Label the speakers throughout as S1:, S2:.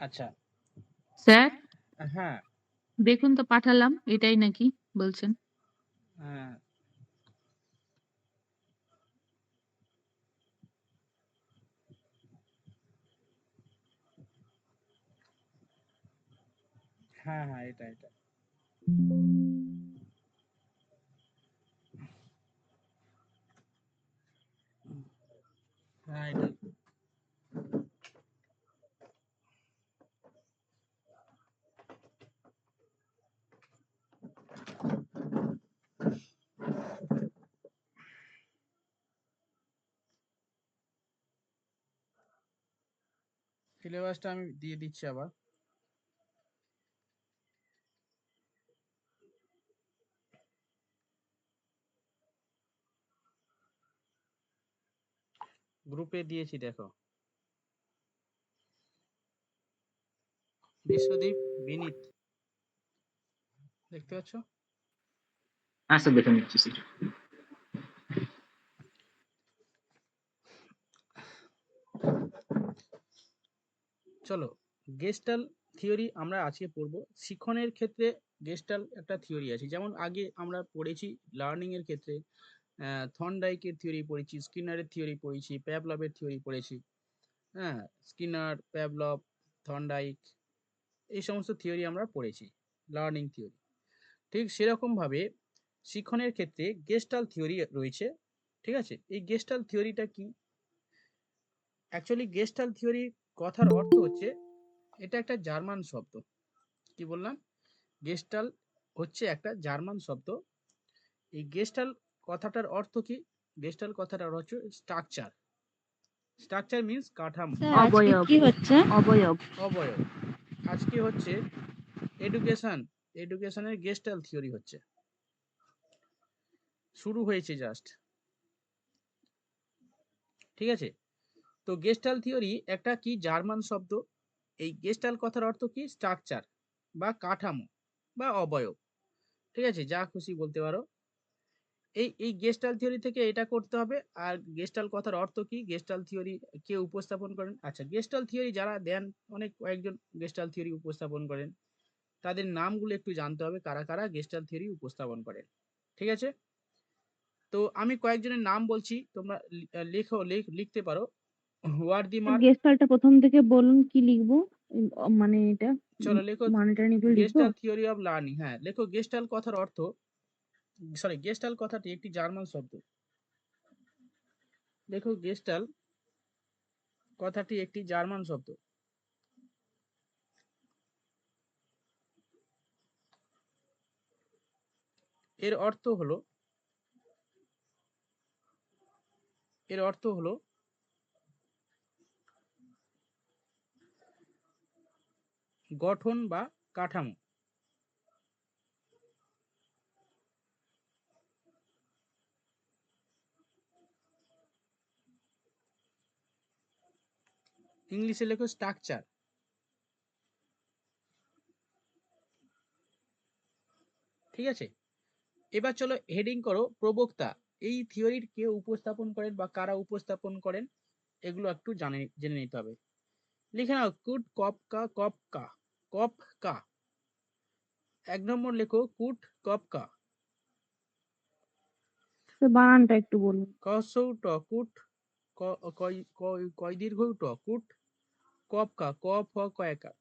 S1: আচ্ছা।
S2: স্যার
S1: হ্যাঁ।
S2: দেখুন তো পাঠালাম, এটাই নাকি বলছেন?
S1: হ্যাঁ। হ্যাঁ, হ্যাঁ, এটা। হ্যাঁ, এটাই। সিলেবাসটা আমি দিয়ে দিচ্ছি আবার। গ্রুপে দিয়েছি, দেখো। বিশ্বদীপ, বিনীত, দেখতে পাচ্ছ?
S3: আচ্ছা, দেখে নিচ্ছি স্যার।
S1: চলো, গেস্টাল থিওরি আমরা আজকে পড়বো। শিক্ষণের ক্ষেত্রে গেস্টাল একটা থিওরি আছে, যেমন আগে আমরা পড়েছি লার্নিং এর ক্ষেত্রে থর্নডাইকের থিওরি পড়েছি, স্কিনারের থিওরি পড়েছি, প্যাভলভের থিওরি পড়েছি। হ্যাঁ, স্কিনার, প্যাভলভ, থর্নডাইক, এই সমস্ত থিওরি আমরা পড়েছি, লার্নিং থিওরি। ঠিক সেরকম ভাবে শিক্ষণের ক্ষেত্রে গেস্টাল থিওরি রয়েছে। ঠিক আছে, এই গেস্টাল থিওরিটা কি? অ্যাকচুয়ালি গেস্টাল থিওরি কথার অর্থ হচ্ছে, এটা একটা জার্মান শব্দ। কি বললাম? গেস্টাল হচ্ছে একটা জার্মান শব্দ। এই গেস্টাল কথাটার অর্থ কি? গেস্টাল কথাটার হচ্ছে স্ট্রাকচার। স্ট্রাকচার মিন্স কাঠামো,
S2: অবয়ব। অবয়ব।
S1: অবয়ব। আজকে হচ্ছে এডুকেশন, এডুকেশনের গেস্টাল থিওরি হচ্ছে, শুরু হয়েছে জাস্ট। ঠিক আছে, তো গেস্টাল থিওরি একটা কি জার্মান শব্দ। এই গেস্টাল কথার অর্থ কি? স্ট্রাকচার বা কাঠামো বা অবয়ব। ঠিক আছে, যা খুশি বলতে পারো। এই গেস্টাল থিওরি থেকে এটা করতে হবে। আর গেস্টাল কথার অর্থ কি, গেস্টাল থিওরি কে উপস্থাপন করেন? আচ্ছা, গেস্টাল থিওরি যারা দেন, অনেক কয়েকজন গেস্টাল থিওরি উপস্থাপন করেন, তাদের নামগুলো একটু জানতে হবে, কারা কারা গেস্টাল থিওরি উপস্থাপন করেন। ঠিক আছে, তো আমি কয়েকজনের নাম বলছি, তোমরা লিখতে পারো। ওয়ার্দিমার।
S4: গেস্টালটা প্রথম থেকে বলুন, কি লিখবো? মানে এটা
S1: চলো লেখো,
S4: মানেটা নিয়ে একটু লিখবো।
S1: Gestalt theory of learning. হ্যাঁ, লেখো গেস্টাল কথার অর্থ, সরি, গেস্টাল কথাটি একটি জার্মান শব্দ। লেখো গেস্টাল কথাটি একটি জার্মান শব্দ। এর অর্থ হলো, এর অর্থ হলো গঠন বা কাঠামো। ইংলিশে লেখো স্ট্রাকচার। ঠিক আছে, এবার চলো হেডিং করো প্রবক্তা। এই থিওরির কে উপস্থাপন করেন বা কারা উপস্থাপন করেন, এগুলো একটু জেনে নিতে হবে। লিখে নাও, কুট কপকা কপকা কপকা। 1 নম্বর লেখো কুট কপকা।
S4: তো বানানটা একটু বলুন।
S1: কসৌ ট কুট, কয় দীর্ঘ ট কুট, কপকা ক ফ কয়কা।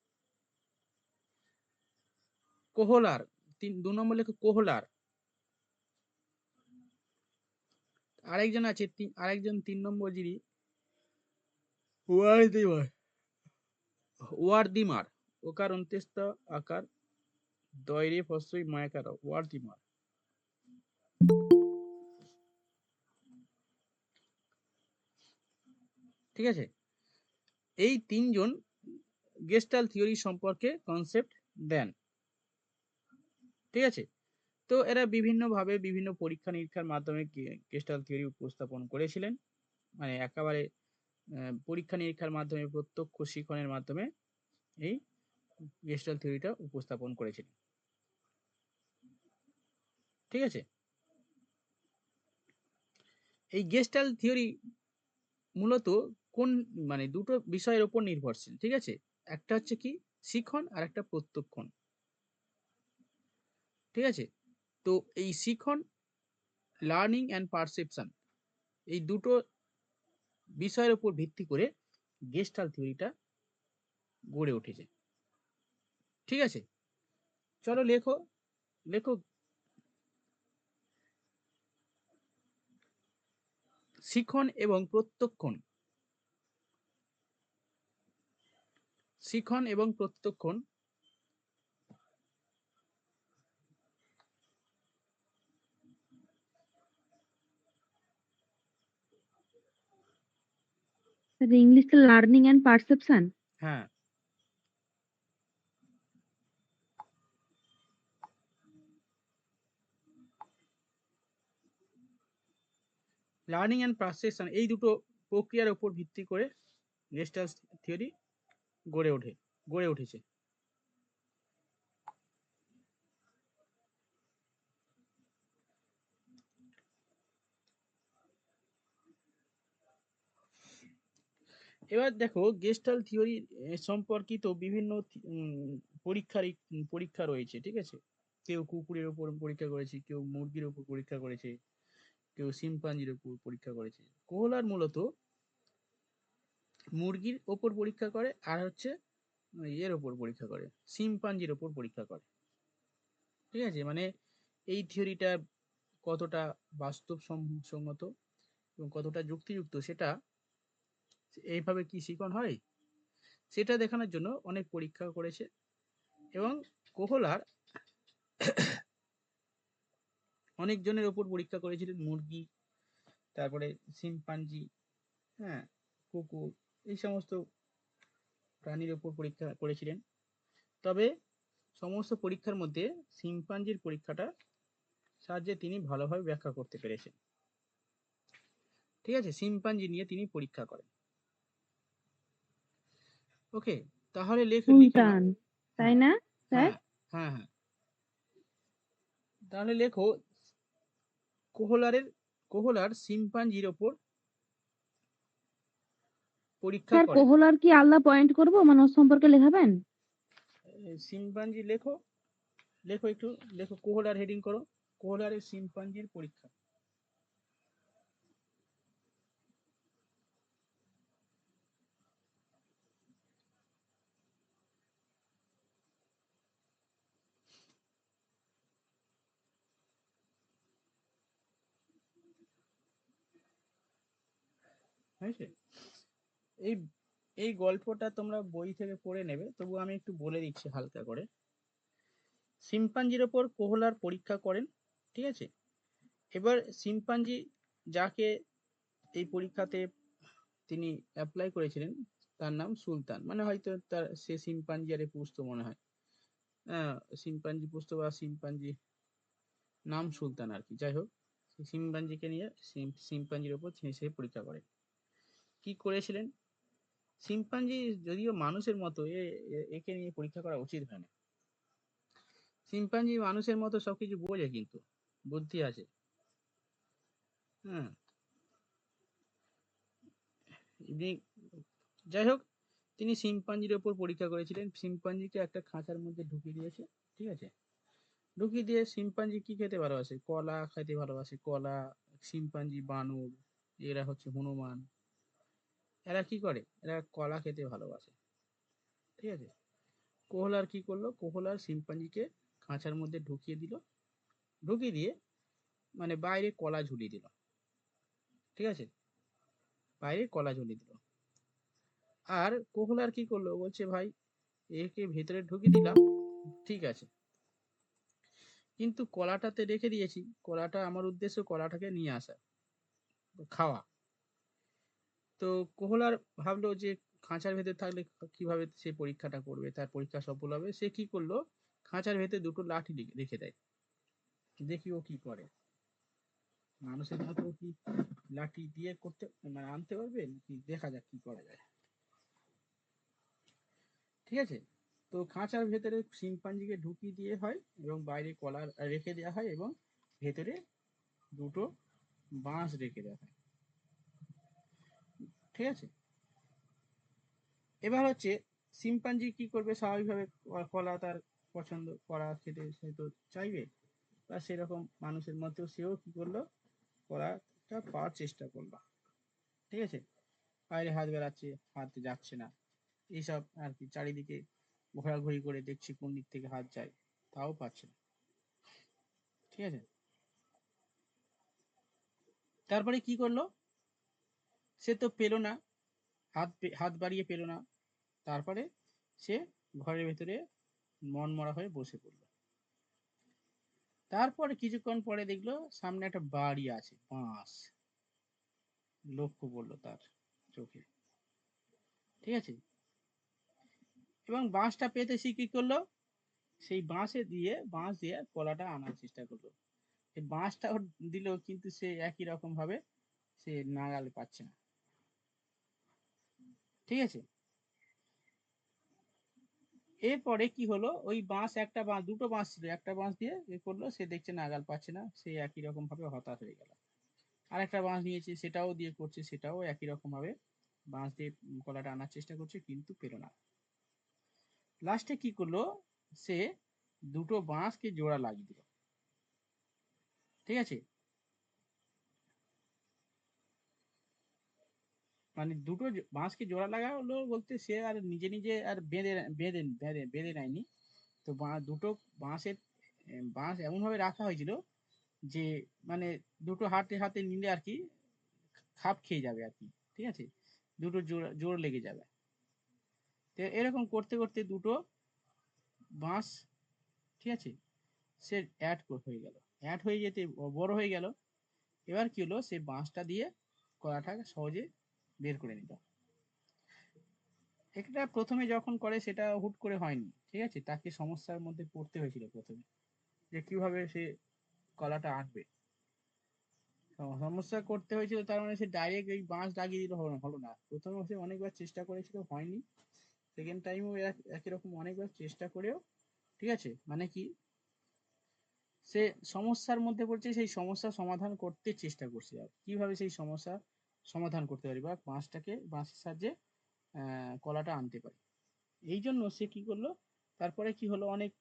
S1: কোহলার, 2 নম্বর লেখো কোহলার। আরেকজন আছে, আরেকজন 3 নম্বর যিনি, ওয়ার্দিমার। ওয়ার্দিমার, ওকার অন্ত্যেষ্ঠ আকার দয়রে ফসই মায়াকার, ওয়ার্দিমার। ঠিক আছে, এই 3 জন গেস্টাল থিওরি সম্পর্কে কনসেপ্ট দেন। ঠিক আছে, তো এরা বিভিন্নভাবে বিভিন্ন পরীক্ষা নিরীক্ষার মাধ্যমে গেস্টাল থিওরি উপস্থাপন করেছিলেন। মানে একেবারে পরীক্ষা নিরীক্ষার মাধ্যমে, প্রত্যক্ষ শিক্ষণের মাধ্যমে এই গেস্টাল থিওরিটা উপস্থাপন করেছিলেন। ঠিক আছে, এই গেস্টাল থিওরি মূলত কোন, মানে দুটো বিষয়ের উপর নির্ভরশীল। ঠিক আছে, একটা হচ্ছে কি শিখন আর একটা প্রত্যক্ষণ, ঠিক আছে? তো এই শিখন, লার্নিং অ্যান্ড পারসেপশন, এই দুটো বিষয়ের উপর ভিত্তি করে গেস্টাল্ট থিওরিটা গড়ে উঠেছে, ঠিক আছে? চলো লেখো, লেখো শিখন এবং প্রত্যক্ষণ, শিখন এবং প্রত্যক্ষণ
S4: স্যার ইংলিশটা লার্নিং এন্ড পারসেপশন।
S1: হ্যাঁ, লার্নিং অ্যান্ড পারসেপশন এই দুটো প্রক্রিয়ার উপর ভিত্তি করে গেস্টাল্ট থিওরি গড়ে উঠেছে। এবার দেখো গেস্টাল্ট থিওরি সম্পর্কিত বিভিন্ন পরীক্ষা রয়েছে, ঠিক আছে? কেউ কুকুরের উপর পরীক্ষা করেছে, কেউ মুরগির উপর পরীক্ষা করেছে, কেউ শিম্পাঞ্জির উপর পরীক্ষা করেছে। কোহলার মূলত মুরগির ওপর পরীক্ষা করে, আর হচ্ছে এর ওপর পরীক্ষা করে, শিম্পাঞ্জির ওপর পরীক্ষা করে, ঠিক আছে? মানে এই থিওরিটা কতটা বাস্তবসম্মত এবং কতটা যুক্তিযুক্ত সেটা, এইভাবে কি শিখন হয় সেটা দেখানোর জন্য অনেক পরীক্ষা করেছে। এবং কোহলার অনেক জনের ওপর পরীক্ষা করেছিলেন, মুরগি, তারপরে শিম্পাঞ্জি, হ্যাঁ, কুকুর, এই সমস্ত প্রাণীর ওপর পরীক্ষা করেছিলেন। তবে সমস্ত পরীক্ষার মধ্যে শিম্পাঞ্জির পরীক্ষাটা সাহায্যে তিনি ভালোভাবে ব্যাখ্যা করতে পেরেছেন, ঠিক আছে? শিম্পাঞ্জি নিয়ে তিনি পরীক্ষা করেন। ওকে, তাহলে লিখে নাও।
S4: সুলতান, তাই
S1: হ্যাঁ,
S4: না স্যার?
S1: হ্যাঁ, হ্যাঁ, হ্যাঁ, তাহলে লেখো কোহলার শিম্পাঞ্জির ওপর পরীক্ষা
S4: স্যার
S1: করেন।
S4: কোহলার কি আলাদা পয়েন্ট করব, মানে ওর সম্পর্কে লেখাবেন?
S1: শিম্পাঞ্জি লেখো, লেখো একটু, লেখো কোহলার, হেডিং করো কোহলারের শিম্পাঞ্জির পরীক্ষা। হয়েছে? এই এই গল্পটা তোমরা বই থেকে পড়ে নেবে, তবু আমি একটু বলে দিচ্ছি হালকা করে। শিম্পাঞ্জির ওপর কোহলার পরীক্ষা করেন, ঠিক আছে? এবার শিম্পাঞ্জি যাকে এই পরীক্ষাতে তিনি অ্যাপ্লাই করেছিলেন তার নাম সুলতান, মানে হয়তো তার সে শিম্পাঞ্জি আরে পুষতো মনে হয়, শিম্পাঞ্জি পুষতো বা শিম্পাঞ্জি নাম সুলতান আর কি, যাই হোক, শিম্পাঞ্জিকে নিয়ে শিম্পাঞ্জির ওপর সে পরীক্ষা করে। কি করেছিলেন? শিম্পাঞ্জি যদিও মানুষের মতো, একে নিয়ে পরীক্ষা করা উচিত হয় না। শিম্পাঞ্জি মানুষের মতো সবকিছু বোঝে, কিন্তু বুদ্ধি আছে, হ্যাঁ, এমনি, যাই হোক, তিনি শিম্পাঞ্জির ওপর পরীক্ষা করেছিলেন। শিম্পাঞ্জিকে একটা খাঁচার মধ্যে ঢুকিয়ে দিয়েছে, ঠিক আছে? ঢুকিয়ে দিয়ে শিম্পাঞ্জি কি খেতে ভালোবাসে? কলা খেতে ভালোবাসে, কলা। শিম্পাঞ্জি, বানর, এরা হচ্ছে হনুমান, এরা কি করে? এরা কলা খেতে ভালোবাসে, ঠিক আছে? কোহলার কি করলো? কোহলার শিম্পাঞ্জিকে খাঁচার মধ্যে ঢুকিয়ে দিল, ঢুকিয়ে দিয়ে মানে বাইরে কলা ঝুলিয়ে দিল, ঠিক আছে? বাইরে কলা ঝুলিয়ে দিল। আর কোহলার কি করলো? বলছে ভাই একে ভেতরে ঢুকিয়ে দিলাম, ঠিক আছে, কিন্তু কলাটাতে রেখে দিয়েছি, কলাটা আমার উদ্দেশ্য কলাটাকে নিয়ে আসা, খাওয়া। তো কোহলার ভাবলো যে খাঁচার ভেতর থাকলে কিভাবে সে পরীক্ষাটা করবে, তার পরীক্ষা সফল হবে। সে কি করলো? খাঁচার ভেতর দুটো লাঠি রেখে দেয়, দেখি ও কি করে। মানুষের মতো কি লাঠি দিয়ে করতে মানে আনতে পারবে নাকি, দেখা যাক কি করা যায়, ঠিক আছে? তো খাঁচার ভেতরে শিম্পাঞ্জিকে ঢুকিয়ে দিয়ে হয় এবং বাইরে কলা রেখে দেওয়া হয় এবং ভেতরে দুটো বাঁশ রেখে দেওয়া হয়, ঠিক আছে? এবার হচ্ছে শিম্পাঞ্জি কি করবে, স্বাভাবিকভাবে কলা তার পছন্দ, কলা খেতে সে তো চাইবে, বা সেরকম মানুষের মধ্যেও সেও কি করলো, কলাটা পাওয়ার চেষ্টা করলো। ঠিক আছে, বাইরে হাত বেড়াচ্ছে, হাত যাচ্ছে না, এইসব আর কি, চারিদিকে ঘোরাঘুরি করে দেখছি কোন দিক থেকে হাত যায়, তাও পাচ্ছে না। ঠিক আছে, তারপরে কি করলো, সে তো পেলো না, হাত বাড়িয়ে পেলো না, তারপরে সে ঘরের ভেতরে মন মরা হয়ে বসে পড়লো। তারপরে কিছুক্ষণ পরে দেখলো সামনে একটা বাড়ি আছে, বাঁশ লক্ষ্য পড়লো তার চোখে। ঠিক আছে, এবং বাঁশটা পেতে সে কি করলো, সেই বাঁশ দিয়ে কলাটা আনার চেষ্টা করলো। এই বাঁশটা ওর দিল, কিন্তু সে একই রকম ভাবে সে নাগালে পাচ্ছে না। ঠিক আছে, এরপরে কি হলো, ওই দুটো বাঁশ ছিল, একটা বাঁশ দিয়ে এ করলো, সে দেখছে নাগাল পাচ্ছে না, সে একই রকম ভাবে হতাশ হয়ে গেল। আর একটা বাঁশ নিয়েছে, সেটাও দিয়ে করছে, সেটাও একই রকম ভাবে বাঁশ দিয়ে কলাটা আনার চেষ্টা করছে, কিন্তু পেল না। লাস্টে কি করলো, সে দুটো বাঁশকে জোড়া লাগিয়ে দিল। ঠিক আছে, মানে দুটো বাঁশকে জোড়া লাগালো বলতে সে আর নিজে নিজে আর বেঁধে নেয়নি। তো দুটো বাঁশের বাঁশ এমন ভাবে রাখা হয়েছিল যে, মানে দুটো হাতে হাতে নিলে আর কি খাপ খেয়ে যাবে আর কি। ঠিক আছে, দুটো জোর লেগে যাবে। তো এরকম করতে করতে দুটো বাঁশ, ঠিক আছে, সে হয়ে গেল, হয়ে যেতে বড় হয়ে গেল। এবার কি হলো, সে বাঁশটা দিয়ে কলাটাকে সহজে বের করে নিল। এটা প্রথমে যখন করে সেটা হুট করে হয়নি। ঠিক আছে, তাকে সমস্যার মধ্যে পড়তে হয়েছিল প্রথমে, যে কিভাবে সে কলাটা আঁকবে। সমস্যা করতে হয়েছিল, তার মানে সে ডাইরেক্ট এই বাঁশ লাগিয়ে দিল হলো না। প্রথমে সে অনেকবার চেষ্টা করেছিল, হয়নি। সেকেন্ড টাইমও একই রকম অনেকবার চেষ্টা করেও, ঠিক আছে, মানে কি, সে সমস্যার মধ্যে পড়ছে, সেই সমস্যা সমাধান করতে চেষ্টা করছে, আর কিভাবে সেই সমস্যা সমাধান করতে পারি, বা বাঁশের সাহায্যে কলাটা আনতে পারি। এই জন্য সে কি করলো, তারপরে কি হলো, অনেক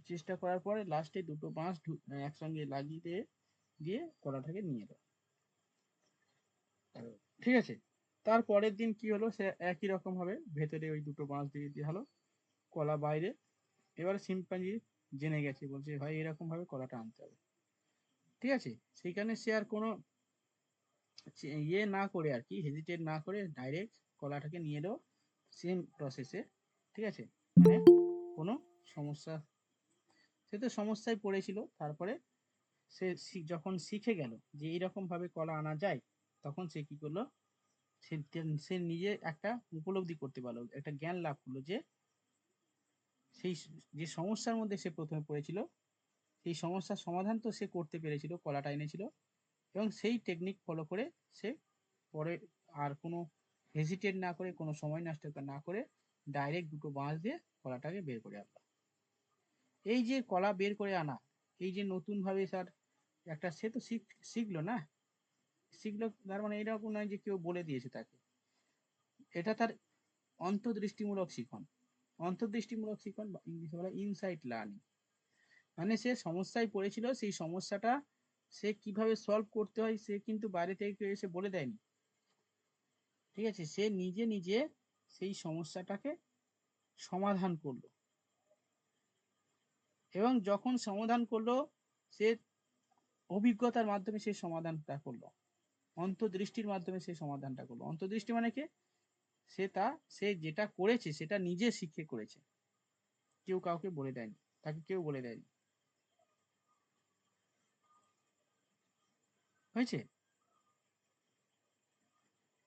S1: চেষ্টা করার পরে লাস্টে দুটো বাঁশ একসঙ্গে লাগিয়ে দিয়ে কলাটাকে নিয়ে এলো। ঠিক আছে, তার পরের দিন কি হলো, সে একই রকম ভাবে ভেতরে ওই দুটো বাঁশ দিয়ে দিয়ে হলো, কলা বাইরে। এবার শিম্পাঞ্জি জেনে গেছে, বলছে ভাই এরকম ভাবে কলাটা আনতে হবে। ঠিক আছে, সেইখানে সে আর কোনো ইয়ে না করে আর কি, হেজিটেট না করে ডাইরেক্ট কলাটাকে নিয়ে এলো সেম প্রসেসে। ঠিক আছে, মানে কোনো সমস্যা, সে তো সমস্যায় পড়েছিল, তারপরে সে যখন শিখে গেল যে এইরকম ভাবে কলা আনা যায়, তখন সে কি করলো, সে সে নিজে একটা উপলব্ধি করতে পারলো, একটা জ্ঞান লাভ করলো যে সেই যে সমস্যার মধ্যে সে প্রথমে পড়েছিল, সেই সমস্যার সমাধান তো সে করতে পেরেছিল, কলাটা এনেছিল। এবং সেই টেকনিক ফলো করে সে পরে আর কোনো হেজিটেট না করে, কোনো সময় নষ্ট না করে ডাইরেক্ট দুটো বাঁশ দিয়ে কলাটাকে বের করে আনলো। এই যে কলা বের করে আনা, এই যে নতুন ভাবে স্যার একটা, সে তো শিখলো না, শিখলো তার মানে এরকম নয় যে কেউ বলে দিয়েছে তাকে, এটা তার অন্তর্দৃষ্টিমূলক শিখন। অন্তর্দৃষ্টিমূলক শিখন বা ইংলিশে বলা ইনসাইট লার্নিং। মানে সে সমস্যায় পড়েছিল, সেই সমস্যাটা সে কিভাবে সলভ করতে হয় সে কিন্তু বাইরে থেকে কেউ এসে বলে দেয়নি। ঠিক আছে, সে নিজে নিজে সেই সমস্যাটাকে সমাধান করলো, এবং যখন সমাধান করলো, সে অভিজ্ঞতার মাধ্যমে সেই সমাধানটা করলো, অন্তর্দৃষ্টির মাধ্যমে সেই সমাধানটা করলো। অন্তর্দৃষ্টি মানে কি, সে যেটা করেছে সেটা নিজে শিখে করেছে, কেউ কাউকে বলে দেয়নি, তাকে কেউ বলে দেয়নি। হয়েছে,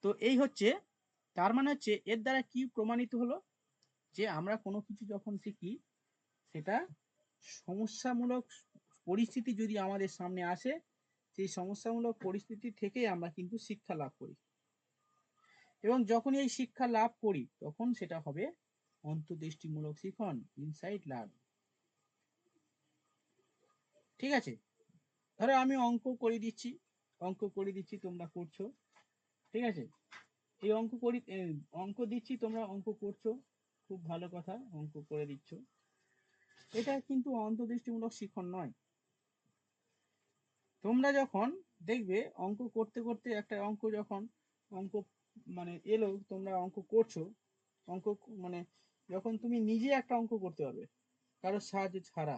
S1: তো এই হচ্ছে, তার মানে হচ্ছে এর দ্বারা কি প্রমাণিত হলো, যে আমরা কোনো কিছু যখন শিখি, সেটা সমস্যামূলক পরিস্থিতি যদি আমাদের সামনে আসে, সেই সমস্যামূলক পরিস্থিতি থেকে আমরা কিন্তু শিক্ষা লাভ করি, এবং যখন এই শিক্ষা লাভ করি তখন সেটা হবে অন্তর্দৃষ্টিমূলক শিখন, ইনসাইট লার্ন। ঠিক আছে, ধরো আমি অঙ্ক করে দিচ্ছি, তোমরা করছো। ঠিক আছে, এই অঙ্ক দিচ্ছি, তোমরা অঙ্ক করছো। খুব ভালো কথা, অঙ্ক করে দিচ্ছ। এটা কিন্তু অন্তর্দৃষ্টিমূলক শিখন নয়। তোমরা যখন দেখবে অঙ্ক করতে করতে একটা অঙ্ক যখন অঙ্ক মানে এলো, তোমরা অঙ্ক করছো, অঙ্ক মানে যখন তুমি নিজে একটা অঙ্ক করতে পারবে কারোর সাহায্য ছাড়া,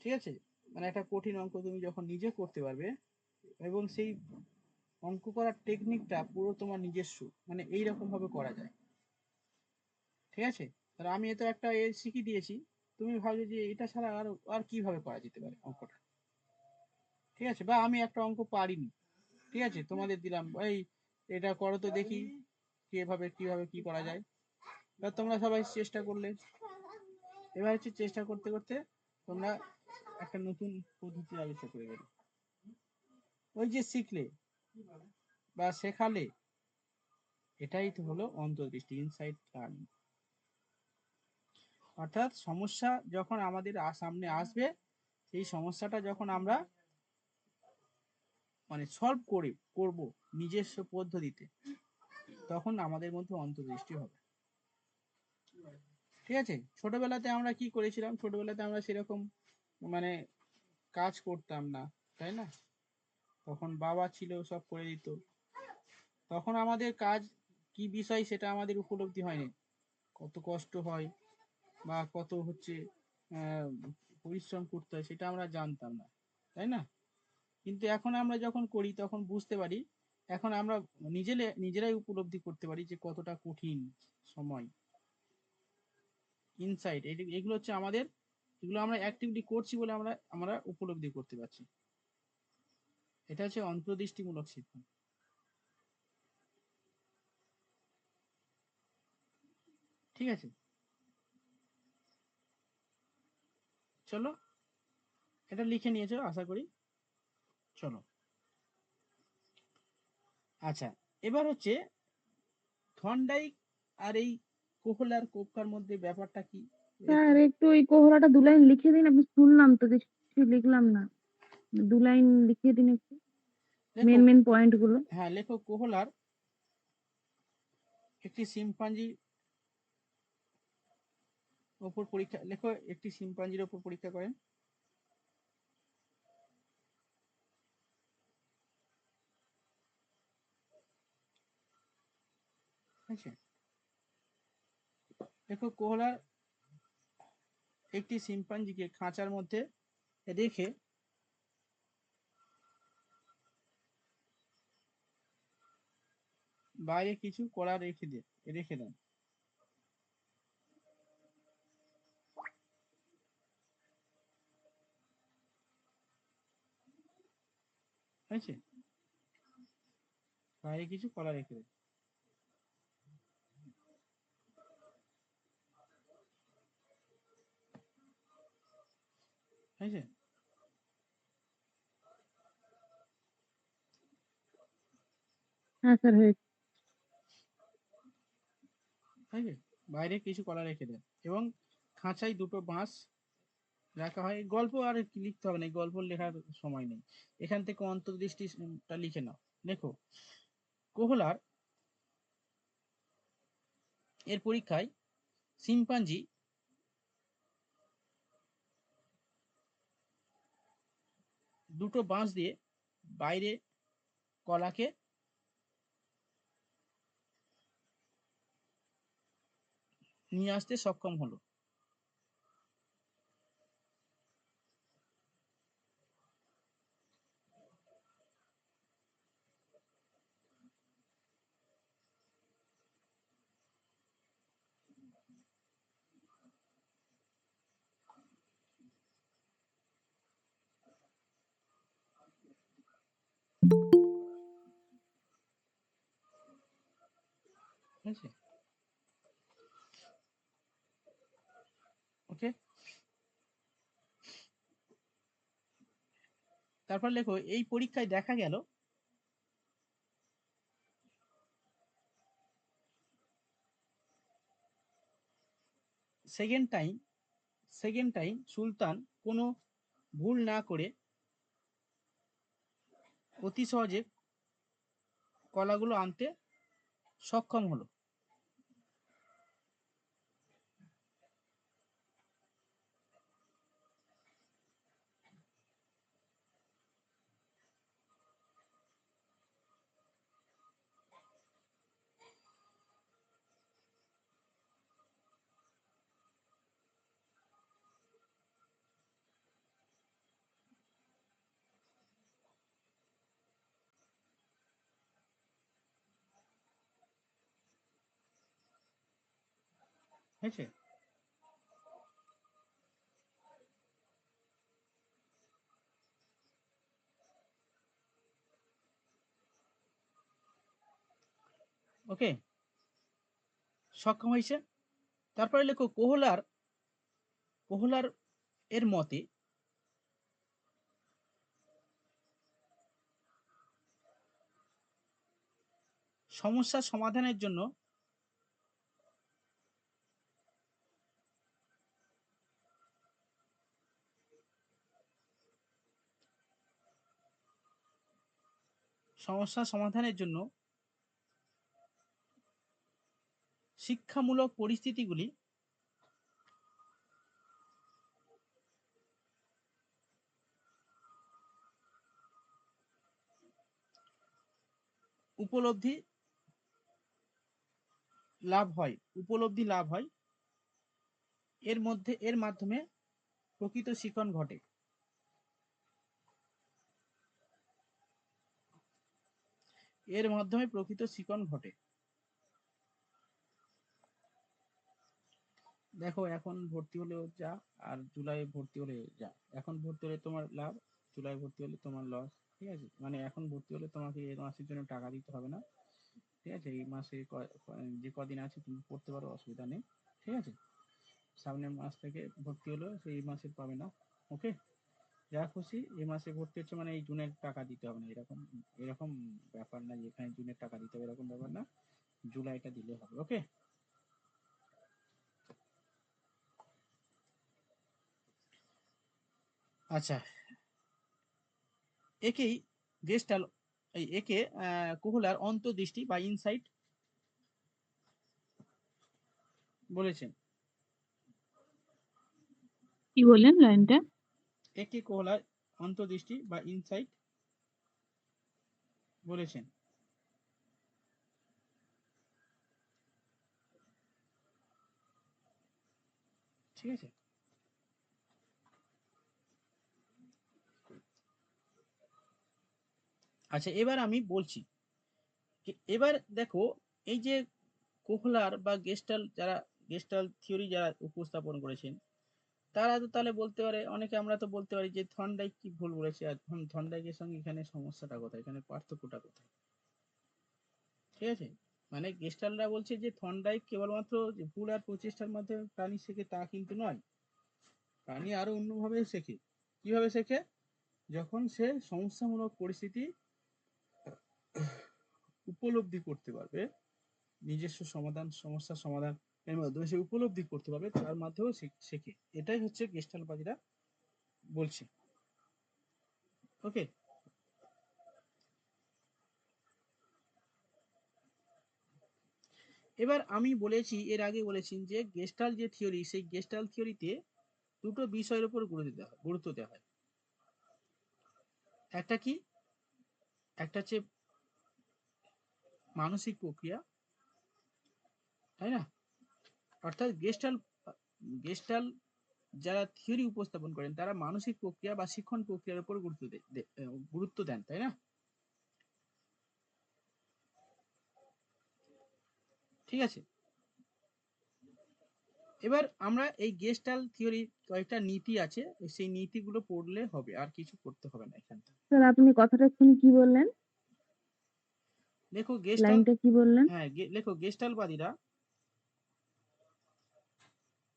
S1: ঠিক আছে, মানে একটা কঠিন অঙ্ক তুমি যখন নিজে করতে পারবে এবং সেই অঙ্ক করার টেকনিকটা পুরো তোমার নিজস্ব, মানে এইরকম ভাবে করা যায়, ঠিক আছে। তাহলে আমি তো একটা শিখিয়ে দিয়েছি, তুমি ভাবছো যে এটা ছাড়া আর আর কিভাবে করা যেতে পারে অঙ্কটা, ঠিক আছে। বা আমি একটা অঙ্ক পারিনি, ঠিক আছে, তোমাদের দিলাম, এই এটা করো তো দেখি কিভাবে কিভাবে কি করা যায়। বা তোমরা সবাই চেষ্টা করলে, এবার হচ্ছে চেষ্টা করতে করতে তোমরা একটা নতুন পদ্ধতি আবিষ্কার করে গেলে, ওই যে শিখলে বা শেখালে, এটাই তো হলো অন্তর্দৃষ্টি, ইনসাইট লার্নিং। অর্থাৎ সমস্যা যখন আমাদের সামনে আসবে, সেই সমস্যাটা যখন আমরা মানে সলভ করব নিজস্ব পদ্ধতিতে, তখন আমাদের মধ্যে অন্তর্দৃষ্টি হবে, ঠিক আছে। ছোটবেলাতে আমরা কি করেছিলাম, ছোটবেলাতে আমরা সেরকম মানে কাজ করতাম না, তাই না? তখন বাবা ছিল, সব করে দিত, তখন আমাদের কাজ কি বিষয় সেটা আমাদের উপলব্ধি হয়নি, কত কষ্ট হয় বা কত হচ্ছে আহ, পরিশ্রম করতে হয় সেটা আমরা জানতাম না, তাই না? কিন্তু এখন আমরা যখন করি তখন বুঝতে পারি, এখন আমরা নিজেরাই উপলব্ধি করতে পারি যে কতটা কঠিন সময়। ইনসাইট এগুলো হচ্ছে আমাদের, এগুলো আমরা অ্যাক্টিভিটি করছি বলে আমরা আমরা উপলব্ধি করতে পারছি। এটা হচ্ছে অন্তর্দৃষ্টিমূলক শিক্ষা, ঠিক আছে। চলো, এটা লিখে নিয়েছো আশা করি। চলো, আচ্ছা, এবার হচ্ছে থর্নডাইক আর এই কোহলার কোপকার মধ্যে ব্যাপারটা কি একটু
S4: স্যার একটু ওই কোহরাটা 2 লাইন লিখে দিন, আমি শুনলাম তো, কিছু লিখলাম না। 2 লাইন লিখে দিন একটু,
S1: লেখো।
S4: মেন মেন পয়েন্ট গুলো।
S1: হ্যাঁ, লেখো কোহলার একটি শিম্পাঞ্জির ওপর পরীক্ষা, লেখো একটি শিম্পাঞ্জির ওপর পরীক্ষা করেন। ঠিক আছে, লেখো কোহলার একটি শিম্পাঞ্জিকে খাঁচার মধ্যে রেখে বাইরে কিছু কলা রেখে দেন। ঠিক আছে, বাইরে কিছু কলা রেখে দেন, ঠিক আছে।
S4: হ্যাঁ স্যার, হয়েছে।
S1: ঠিক আছে, বাইরে কিছু কলা রেখে দেন এবং খাঁচায় দুটো বাঁশ রাখা হয়। গল্প আর লিখতে হবে না, এই গল্প লেখার সময় নেই, এখান থেকে অন্তর্দৃষ্টিটা লিখে নাও। দেখো, কোহলার এর পরীক্ষায় শিম্পাঞ্জি দুটো বাঁশ দিয়ে বাইরে কলাকে নিয়ে আসতে সক্ষম হলো। ঠিক আছে, ওকে। তারপর লেখো, এই পরীক্ষায় দেখা গেল সেকেন্ড টাইম সুলতান কোনো ভুল না করে অতি সহজে কলাগুলো আনতে সক্ষম হলো। হয়েছে? ওকে, সক্ষম হয়েছে। তারপরে লেখো কোহলার এর মতে সমস্যা সমাধানের জন্য শিক্ষামূলক পরিস্থিতিগুলি উপলব্ধি লাভ হয়, এর মাধ্যমে প্রকৃত শিখন ঘটে। দেখো, এখন ভর্তি হলেও যা, আর জুলাই ভর্তি হলে যা। এখন ভর্তি হলে তোমার লাভ, জুলাই ভর্তি হলে তোমার লস। ঠিক আছে, মানে এখন ভর্তি হলে তোমাকে এই মাসের জন্য টাকা দিতে হবে না। ঠিক আছে, এই মাসে যে কদিন আছে তুমি পড়তে পারো, অসুবিধা নেই। ঠিক আছে, সামনের মাস থেকে ভর্তি হলেও সেই মাসে পাবে না। ওকে, যা খুশি এই মাসে ভর্তি হচ্ছে মানে এই জুনের টাকা দিতে হবে না, এরকম এরকম ব্যাপার না, যেখানে জুনের টাকা দিতে হবে এরকম ব্যাপার না, জুলাইটা দিলে হবে। ওকে, আচ্ছা, একেই গেস্টাল একে কোহলার অন্তর্দৃষ্টি বা ইনসাইট বলেছেন।
S2: কি বললেন লাইনটা?
S1: একে কোহলার অন্তর্দৃষ্টি বা ইনসাইট বলেছেন। ঠিক আছে, আচ্ছা, এবার আমি বলছি। এবার দেখো, এই যে কোহলার বা গেস্টাল থিওরি যারা উপস্থাপন করেছেন, তারা তো তাহলে বলতে পারে, অনেকে আমরা তো বলতে পারি যে থর্নডাইক কি ভুল বলেছে, আর থর্নডাইকের সঙ্গে এখানে সমস্যাটা কোথায়, এখানে পার্থক্যটা কোথায়? ঠিক আছে, মানে গেস্টালরা বলছে যে থর্নডাইক কেবলমাত্র যে ভুল আর প্রচেষ্টার মাধ্যমে প্রাণী শেখে তা কিন্তু নয়, প্রাণী আরো অন্যভাবে শেখে। কিভাবে শেখে? যখন সে সমস্যামূলক পরিস্থিতি উপলব্ধি করতে পারবে, নিজস্ব সমস্যার সমাধান এর মাধ্যমে সে উপলব্ধি করতে পারবে, তার মাধ্যমেও শেখে। এটাই হচ্ছে গেস্টালবাদীরা বলছে। ওকে, এবার আমি বলেছি, এর আগে বলেছি যে গেস্টাল যে থিওরি, সেই গেস্টাল থিওরিতে দুটো বিষয়ের উপর গুরুত্ব দেওয়া হয়। একটা কি? একটা হচ্ছে মানসিক প্রক্রিয়া, তাই না? অর্থাৎ গেস্টাল যারা থিওরি উপস্থাপন করেন তারা মানসিক প্রক্রিয়া বা শিক্ষণ প্রক্রিয়ার উপর গুরুত্ব দেন, তাই না? ঠিক আছে, এবার আমরা এই গেস্টাল থিওরি কয়েকটা নীতি আছে, সেই নীতিগুলো পড়লে হবে, আর কিছু করতে হবে না এখান থেকে।
S4: স্যার আপনি কথাটা শুনে কি বললেন?
S1: দেখো গেস্টাল,
S4: লাইনটা কি বললেন?
S1: হ্যাঁ, লেখো, গেস্টালবাদীরা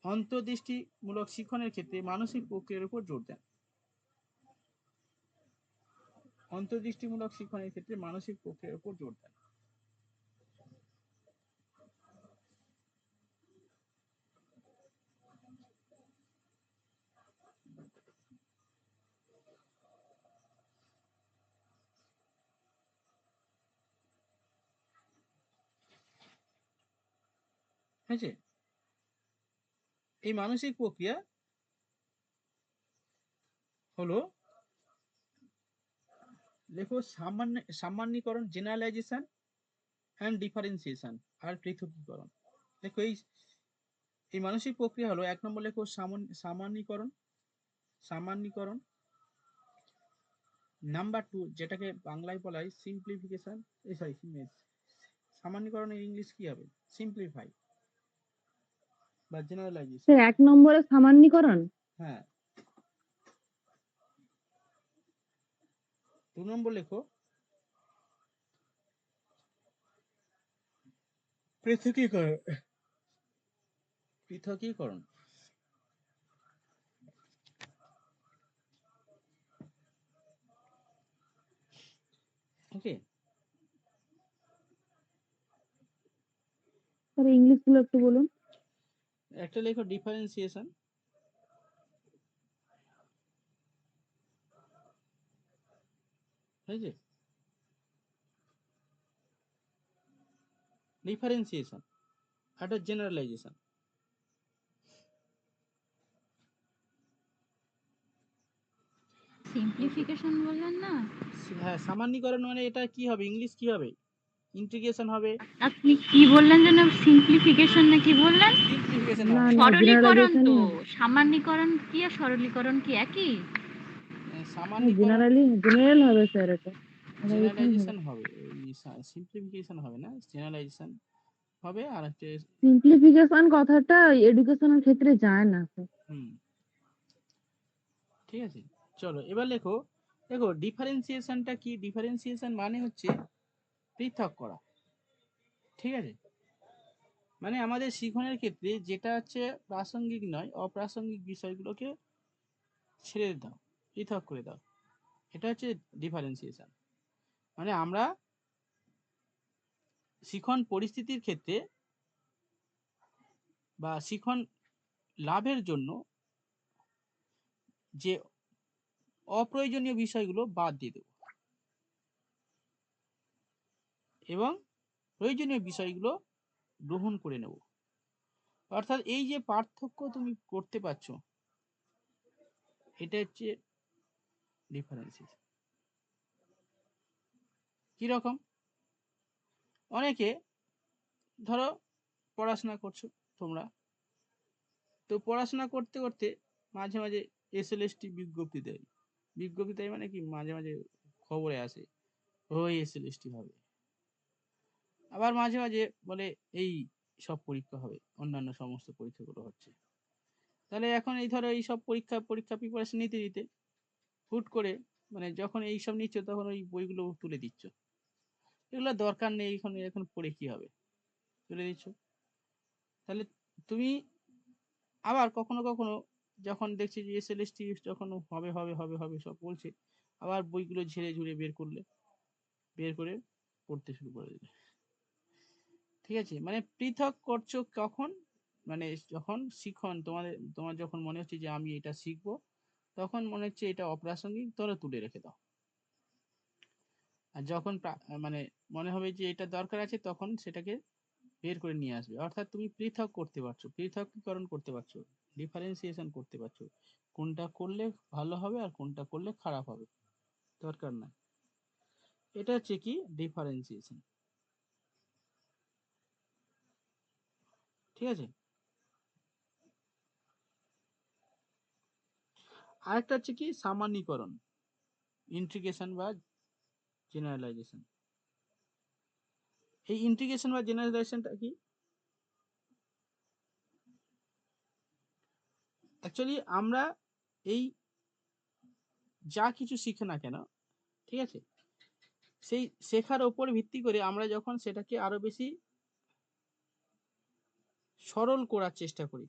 S1: অন্তর্দৃষ্টিমূলক শিক্ষণের ক্ষেত্রে মানসিক প্রক্রিয়ার উপর জোর দেন। অন্তর্দৃষ্টিমূলক শিক্ষণের ক্ষেত্রে মানসিক প্রক্রিয়ার উপর জোর দেন। ঠিক আছে, এই মানসিক প্রক্রিয়া হলো, দেখো, সামান্যীকরণ, জেনারেলাইজেশন অ্যান্ড ডিফারেন্সিয়েশন, আর পৃথকীকরণ। দেখো, এই মানসিক প্রক্রিয়া হলো, এক নম্বর লেখো সামান্যীকরণ। সামান্যীকরণ নাম্বার 2, যেটাকে বাংলায় বলা হয় সিম্পলিফিকেশন। সরি, সামান্যীকরণের ইংলিশ কি হবে? সিম্পলিফাই। বা জেনারেলাইজেশন।
S4: স্যার ১ নম্বরে সামান্যীকরণ?
S1: হ্যাঁ। ২ নম্বর লেখো পৃথকীকরণ। পৃথকীকরণ। ওকে?
S4: স্যার ইংলিশগুলো একটু বলুন।
S1: একটা লেখো ডিফারেন্সিয়েশন। হয়েছে? ডিফারেন্সিয়েশন। একটা জেনারেলাইজেশন।
S2: সিম্পলিফিকেশন বললেন না?
S1: হ্যাঁ, সামান্যীকরণ মানে এটা কি হবে? ইংলিশ কি হবে? ইন্টিগ্রেশন হবে।
S2: আপনি কি বললেন যেন? সিম্পলিফিকেশন না কি বললেন?
S1: সিম্পলিফিকেশন
S4: না,
S1: হবে।
S4: না
S2: সরলীকরণ তো।
S4: জেনারেলাইজেশনই হবে।
S2: সামান্যীকরণ কি আর সরলীকরণ কি একই?
S1: সামান্যীকরণ
S4: জেনারেল হবে স্যার এটা। জেনারেলাইজেশনই হবে।
S1: জেনারেলাইজেশন হবে। সিম্পলিফিকেশন হবে না, জেনারেলাইজেশন হবে। আর হচ্ছে
S4: সিম্পলিফিকেশন কথাটা এডুকেশনের ক্ষেত্রে যায় না স্যার।
S1: হুম, ঠিক আছে। চলো এবার লেখো। দেখো ডিফারেন্সিয়েশনটা কি? ডিফারেন্সিয়েশন মানে হচ্ছে পৃথক করা। ঠিক আছে? মানে আমাদের শিখনের ক্ষেত্রে যেটা হচ্ছে প্রাসঙ্গিক নয়, অপ্রাসঙ্গিক বিষয়গুলোকে ছেড়ে দাও, পৃথক করে দাও। এটা হচ্ছে ডিফারেন্সিয়েশন। মানে আমরা শিখন পরিস্থিতির ক্ষেত্রে বা শিখন লাভের জন্য যে অপ্রয়োজনীয় বিষয়গুলো বাদ দিয়ে দেব এবং প্রয়োজনীয় বিষয়গুলো গ্রহণ করে নেব। অর্থাৎ এই যে পার্থক্য তুমি করতে পারছো, এটা হচ্ছে ডিফারেন্সিয়েশন। কিরকম? অনেকে ধরো পড়াশোনা করছো তোমরা, তো পড়াশোনা করতে করতে মাঝে মাঝে এসএলএসটি বিজ্ঞপ্তি দেয়। বিজ্ঞপ্তি দেয় মানে কি, মাঝে মাঝে খবরে আসে ওই এসএলএসটি হবে। আবার মাঝে মাঝে বলে এই সব পরীক্ষা হবে, অন্যান্য সমস্ত পরীক্ষাগুলো হচ্ছে। তাহলে এখন এই ধরো এই সব পরীক্ষা প্রিপারেশন নিতে নিতে হুট করে মানে যখন এই সব নিচ্ছ তখন ওই বইগুলো তুলে দিচ্ছ। এগুলো দরকার নেই, এখন এখন পড়ে কি হবে, তুলে দিচ্ছ। তাহলে তুমি আবার কখনো কখনো যখন দেখছি যে এসএলএসটি যখন হবে হবে হবে হবে সব বলছে, আবার বইগুলো ঝেড়ে ঝুড়ে বের করে পড়তে শুরু করে দিলে। ঠিক আছে? মানে পৃথক করছো কখন? মানে যখন শিখন তোমার যখন মনে হচ্ছে যে আমি এটা শিখবো, তখন মনে হচ্ছে এটা অপ্রাসঙ্গিক, তোরা তুলে রেখে দাও। আর যখন মানে মনে হবে যে এটা দরকার আছে, তখন সেটাকে বের করে নিয়ে আসবে। অর্থাৎ তুমি পৃথক করতে পারছো, পৃথকীকরণ করতে পারছো, ডিফারেন্সিয়েশন করতে পারছো। কোনটা করলে ভালো হবে আর কোনটা করলে খারাপ হবে, দরকার নাই। এটা হচ্ছে কি ডিফারেন্সিয়েশন। ঠিক আছে? আরেকটা হচ্ছে কি সামান্যীকরণ, ইন্টিগ্রেশন বা জেনারেলাইজেশন। এই ইন্টিগ্রেশন বা জেনারেলাইজেশনটা কি? অ্যাকচুয়ালি আমরা এই যা কিছু শিখে না কেন, ঠিক আছে, সেই শেখার ওপর ভিত্তি করে আমরা যখন সেটাকে আরো বেশি সরল করার চেষ্টা করি,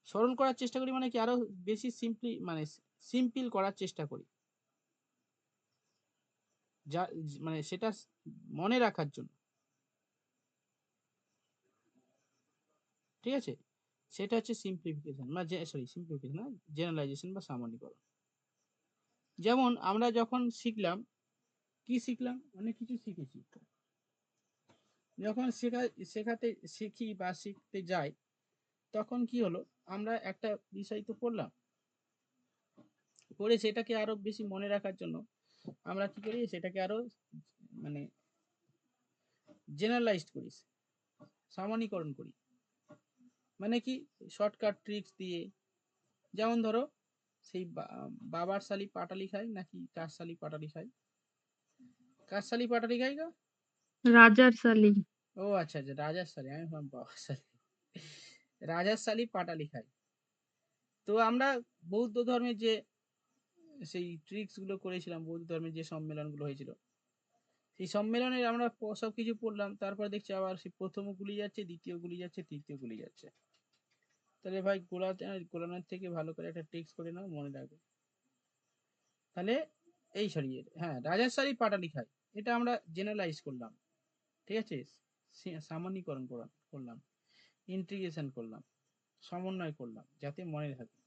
S1: সরল করার চেষ্টা করি মানে কি আরো বেশি সিম্পল করার চেষ্টা করি, যা মানে সেটা মনে রাখার জন্য। ঠিক আছে? সেটা হচ্ছে সিম্পলিফিকেশন বা সিম্পলিফিকেশন না, জেনারেলাইজেশন বা সামান্যীকরণ। যেমন আমরা যখন শিখলাম, কি শিখলাম? অনেক কিছু শিখেছি। যখন শেখাতে শিখি বা শিখতে যাই, তখন কি হলো, আমরা একটা বিষয় তো পড়লাম, পড়ে সেটাকে আরো বেশি মনে রাখার জন্য আমরা কি করি, সেটাকে আরো মানে জেনারেলাইজড করি, সামান্যীকরণ করি। মানে কি শর্টকাট ট্রিক্স দিয়ে। যেমন ধরো সেই বাবার শালি পাটালি খায় নাকি কার শালি পাটালি খায়? কার শালি পাটালি খায় গো?
S2: রাজার সালি।
S1: ও আচ্ছা, আচ্ছা, রাজারসালি, আমি ভাবলাম বাবাসালি। রাজারসালি পাটালি খাই। তো আমরা বৌদ্ধ ধর্মের যে সেই ট্রিক্স গুলো করেছিলাম, বৌদ্ধ ধর্মের যে সম্মেলনগুলো হয়েছিল, সেই সম্মেলনে আমরা সবকিছু পড়লাম, তারপর দেখছি আবার সেই প্রথম গুলি যাচ্ছে, দ্বিতীয় গুলি যাচ্ছে, তৃতীয় গুলি যাচ্ছে। তাহলে ভাই গোলানোর থেকে ভালো করে একটা ট্রিক্স করে নাও, মনে রাখবে। তাহলে এই সরিয়ে, হ্যাঁ, রাজারসালি পাটালি খাই, এটা আমরা জেনারেলাইজ করলাম, ঠিক আছে, সামান্যীকরণ করলাম, ইন্টিগ্রেশন করলাম, সমন্বয় করলাম, যাতে মনে থাকে,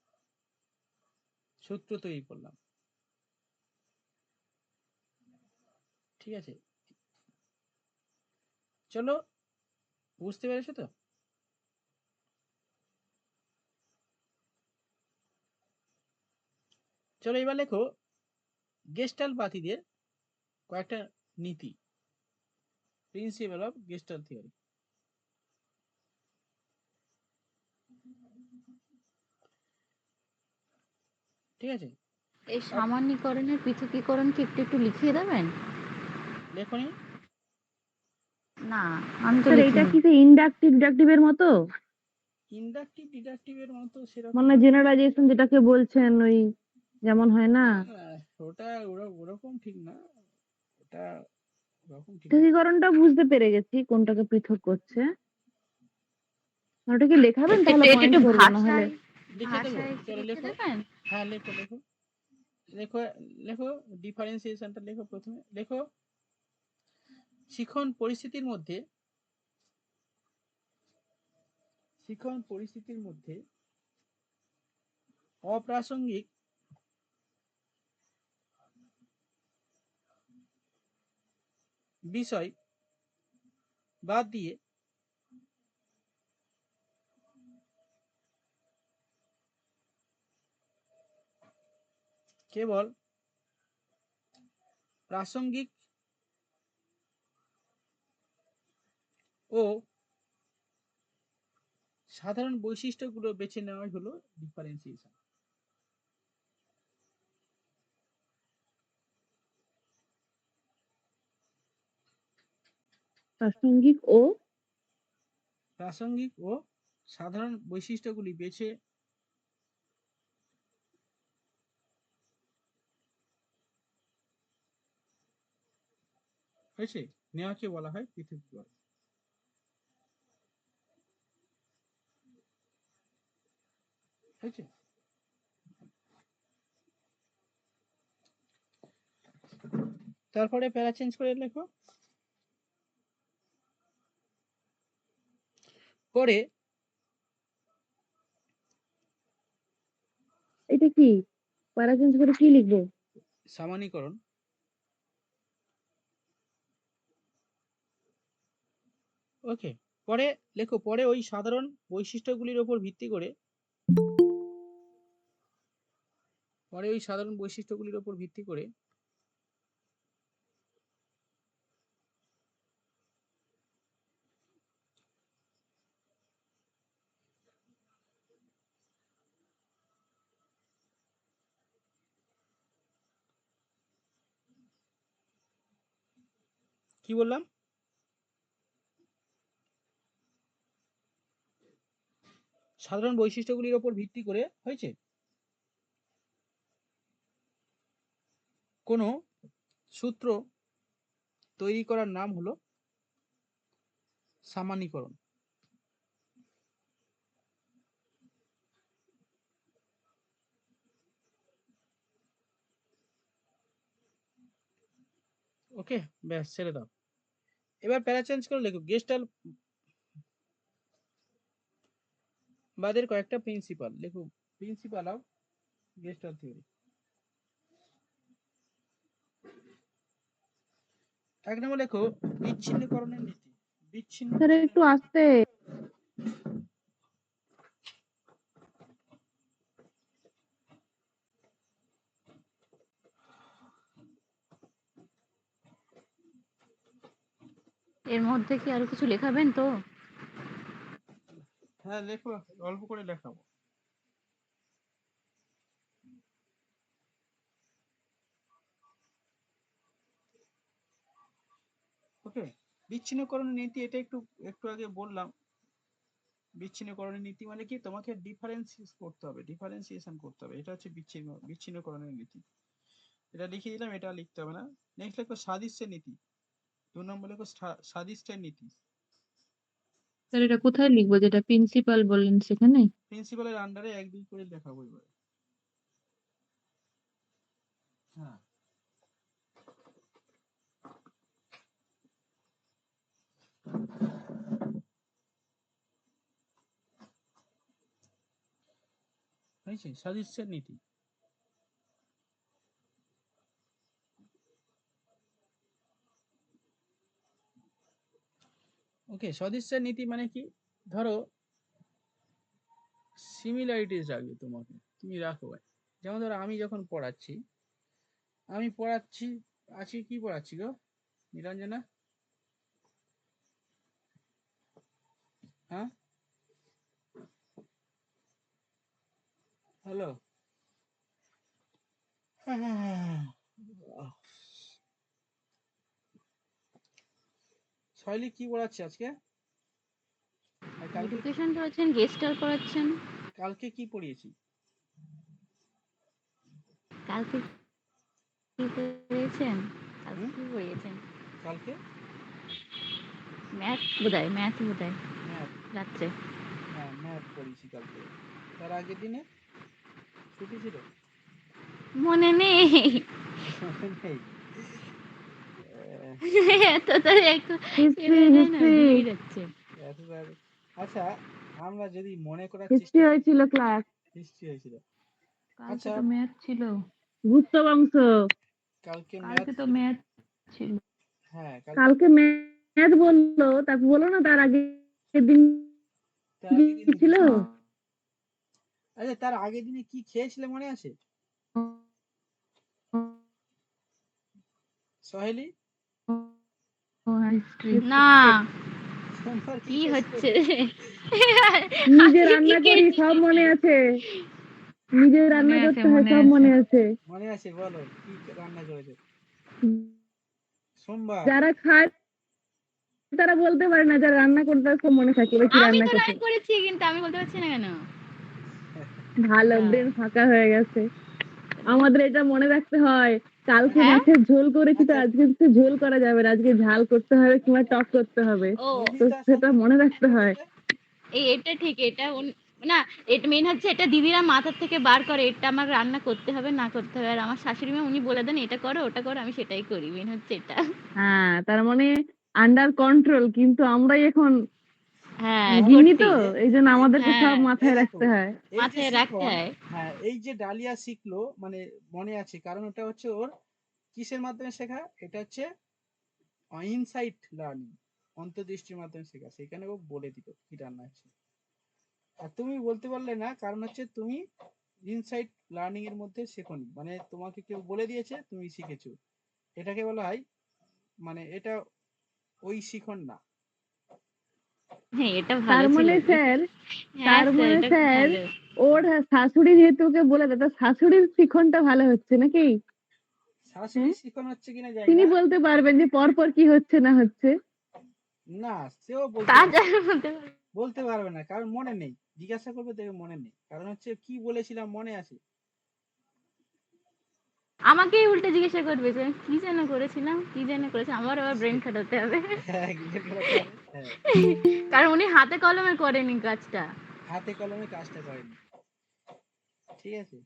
S1: সূত্র তৈরি করলাম, ঠিক আছে। চলো, বুঝতে পেরেছো তো? চলো এবার লেখো গেস্টালবাদীদের কয়েকটা নীতি, প্রিন্সিপাল অফ গেস্টাল থিওরি। ঠিক আছে,
S2: এই সামান্যীকরণের পৃথকীকরণ কি একটু একটু লিখিয়ে দেবেন?
S1: লেখনি?
S2: না, আমি তো
S4: স্যার এটা
S2: লিখিনি।
S4: কি সেই ইন্ডাকটিভ ডিডাকটিভ এর মতো?
S1: ইন্ডাকটিভ ডিডাকটিভ এর মতো সেরকম
S4: মানে জেনারেলাইজেশন যেটাকে বলছেন, ওই যেমন হয় না,
S1: ওটা ওরকম ঠিক না, ওটা ওরকম ঠিক না।
S4: পৃথকীকরণটা বুঝতে পেরে গেছি কোনটাকে পৃথক করছে। ওটা কি লেখাবেন, তাহলে
S2: এটা
S4: পয়েন্ট
S2: একটু
S4: করবো না হলে।
S2: ভাষায়
S1: লিখে দেবো,
S2: ভাষায় একটু
S1: চলো
S2: লিখে
S1: লেখো।
S2: দেবেন?
S1: হ্যাঁ, লেখো লেখো লেখো। লেখো ডিফারেন্সিয়েশনটা লেখো, প্রথমে লেখো শিখন পরিস্থিতির মধ্যে, শিখন পরিস্থিতির মধ্যে অপ্রাসঙ্গিক বিষয় বাদ দিয়ে কেবল প্রাসঙ্গিক ও সাধারণ বৈশিষ্ট্যগুলো বেছে নেওয়াই হলো ডিফারেন্সিয়েশন।
S4: প্রাসঙ্গিক ও
S1: প্রাসঙ্গিক ও সাধারণ বৈশিষ্ট্যগুলি বেছে হয়েছে নেওয়াকে বলা হয় পৃথকীকরণ। হয়েছে? তারপরে প্যারা চেঞ্জ করে লেখো, পরে
S4: এটা কি প্যারা চেঞ্জ করে কি লিখবো?
S1: সামান্যীকরণ, ওকে, পরে লেখো, পরে ওই সাধারণ বৈশিষ্ট্যগুলির উপর ভিত্তি করে, পরে ওই সাধারণ বৈশিষ্ট্যগুলির উপর ভিত্তি করে কি বললাম, সাধারণ বৈশিষ্ট্যগুলির উপর ভিত্তি করে, হয়েছে, কোনো সূত্র তৈরি করার নাম হলো সামান্যীকরণ। ওকে, ব্যাস ছেড়ে দাও। এবার প্যারা চেঞ্জ করে লেখো গেস্টাল বাদের কয়েকটা প্রিন্সিপাল, লেখো প্রিন্সিপাল অফ গেস্টাল থিওরি। এক নম্বর লেখো বিচ্ছিন্নকরণের নীতি।
S4: স্যার
S1: বিচ্ছিন্নকরণের
S4: একটু আস্তে।
S2: এর মধ্যে কি আরো কিছু লেখাবেন তো?
S1: হ্যাঁ লেখো, অল্প করে লেখাবো। ওকে, বিচ্ছিন্নকরণের নীতি এটা একটু একটু আগে বললাম। বিচ্ছিন্নকরণের নীতি মানে কি, তোমাকে ডিফারেন্সিয়েশন করতে হবে, এটা হচ্ছে বিচ্ছিন্নকরণের নীতি। এটা লিখে দিলাম, এটা লিখতে হবে না। নেক্সট লিখবো সাদৃশ্যের নীতি। 2 নম্বর লিখবো সাদৃশ্যের নীতি।
S2: স্যার এটা কোথায় লিখবো, যেটা প্রিন্সিপাল বললেন সেখানে?
S1: প্রিন্সিপালের আন্ডারে 1 2 করে দেখাবো এবারে। হ্যাঁ, হয়েছে সাদৃশ্যের নীতি। ওকে, সদৃশ্যের নীতি মানে কি, ধরো সিমিলারিটিস রাখবে তোমাকে, তুমি রাখো ভাই। যেমন ধরো আমি যখন পড়াচ্ছি, আজকে কি পড়াচ্ছি গো নিরঞ্জনা? হ্যাঁ, হ্যালো। শৈলী কি পড়াচ্ছে আজকে? আর কালকে
S2: এডুকেশন পড়াচ্ছেন, গেস্টাল পড়াচ্ছেন।
S1: কালকে কি পড়িয়েছি?
S2: কালকে কি পড়িয়েছেন? কালকে
S1: হুম?
S2: কি পড়িয়েছেন?
S1: কালকে
S2: ম্যাথ বোধহয়
S1: ম্যাথ।
S2: রাত্রে।
S1: হ্যাঁ, ম্যাথ পড়িয়েছি কালকে। তার আগের দিনে ছুটি ছিল।
S2: মনে নেই।
S1: মনে নেই।
S2: এত তাড়াতাড়ি একটু
S4: হিস্ট্রি
S2: এড়িয়ে যায় না,
S4: হিস্ট্রি
S2: ভুলেই যাচ্ছে।
S1: এত তাড়াতাড়ি- আচ্ছা, আমরা যদি মনে করার
S4: হিস্ট্রি
S1: চেষ্টা করি।
S4: হয়েছিল ক্লাস।
S1: হিস্ট্রি হয়েছিল।
S2: কালকে
S1: আচ্ছা,
S2: তো ম্যাথ ছিল।
S4: গুপ্ত বংশ।
S1: কালকে ম্যাথ
S2: কালকে তো
S1: ছিল।
S2: ম্যাথ ছিল।
S1: হ্যাঁ,
S4: কালকে ম্যাথ বললো, তারপর বলো না তার আগের দিন
S1: তার
S4: কি
S1: আগের দিন
S4: ছিল?
S1: আচ্ছা, তার আগের দিনে কি খেয়েছিলে মনে আছে সহেলি?
S2: হিস্ট্রি না।
S1: সোমবার কি
S2: কি
S1: খেয়েছিলে?
S2: হচ্ছে?
S4: নিজে
S2: আজকে কি
S4: রান্না করি,
S2: খেয়েছি?
S4: সব মনে আছে। নিজে রান্না করতে হয়, সব মনে আছে।
S1: মনে আছে, বলো কি রান্না করেছে সোমবার?
S4: যারা খায় তারা বলতে পারে না, যারা রান্না করতে হয় সব মনে থাকে এবার কি
S2: আমি
S4: রান্না
S2: তো
S4: করছে।
S2: রান্না করেছি, কিন্তু আমি বলতে পারছি না কেন?
S4: ভালো,
S2: আচ্ছা।
S4: ব্রেন ফাঁকা হয়ে গেছে। আমাদের এটা মনে রাখতে হয়, কালকে
S2: হ্যাঁ?
S4: মাছের ঝোল করেছি তো
S1: আচ্ছা,
S4: আজকে তো ঝোল করা যাবে না, আজকে ঝাল করতে হবে কিংবা টক করতে হবে।
S2: ও
S4: তো
S1: নির্দিদার
S4: সেটা
S1: সঙ্গে
S4: মনে
S1: কি
S4: রাখতে হয়।
S1: বলেছে?
S2: এটা ঠিক। এটা না, এটা মেন হচ্ছে, এটা দিদিরা মাথার থেকে বার করে, এটা আমার রান্না করতে হবে না করতে হবে। আর আমার শাশুড়ি মা উনি বলে দেন এটা করো ওটা করো, আমি সেটাই করি। মেন হচ্ছে এটা।
S4: হ্যাঁ, তার মানে আন্ডার কন্ট্রোল, কিন্তু আমরাই এখন
S2: হ্যাঁ,
S4: গিন্নি
S2: করতি।
S4: তো, এই জন্য
S1: এই
S4: আমাদেরকে
S2: হ্যাঁ,
S4: সব
S1: এই
S4: মাথায়
S1: দেখো,
S4: রাখতে হয়।
S1: এই যে
S2: মাথায় রাখতে
S1: শিখন,
S2: হয়।
S1: হ্যাঁ এই যে ডালিয়া শিখলো মানে মনে আছে, কারণ ওটা হচ্ছে ওর কিসের মাধ্যমে শেখা, এটা হচ্ছে ইনসাইট লার্নিং, অন্তর্দৃষ্টির মাধ্যমে শেখা। সেখানে ও বলে দিল কি রান্না আছে, আর তুমি বলতে পারলে না, কারণ হচ্ছে তুমি ইনসাইট লার্নিং এর মধ্যে শেখনি, মানে তোমাকে কেউ বলে দিয়েছে তুমি শিখেছো। এটাকে বলা হয়, মানে এটা ওই শিখন না।
S2: হ্যাঁ, এটা
S4: তার
S2: ভালো ছিল।
S4: মানে স্যার,
S2: হ্যাঁ
S4: তার
S2: স্যার,
S4: মানে
S2: এটা খুব
S4: স্যার
S2: ভালো।
S4: ওর শাশুড়ি যেহেতু ওকে বলে দেয়, তার শাশুড়ির শিখনটা ভালো হচ্ছে নাকি?
S1: শাশুড়ি
S4: হ্যাঁ,
S1: শিখন হচ্ছে কিনা জানি
S4: তিনি
S1: না।
S4: বলতে পারবেন যে পর পর কি হচ্ছে না হচ্ছে।
S1: না, সেও বলতে
S2: তা
S1: পারবে,
S2: যারা বলতে পারে।
S1: বলতে পারবে না, কারণ মনে নেই। জিজ্ঞাসা করবে দেখবে মনে নেই, কারণ হচ্ছে কি বলেছিলাম মনে আছে।
S2: আমাকেই উল্টে জিজ্ঞাসা করবে যে আমি কি যেন করেছিলাম, কি যেন করেছিলাম। আমার আবার ব্রেন খাটাতে হবে।
S1: হ্যাঁ, গিয়ে খেলাতে হবে। হ্যাঁ,
S2: কারণ উনি হাতে কলমে করেনি কাজটা।
S1: হাতে কলমে কাজটা করেনি। ঠিক আছে,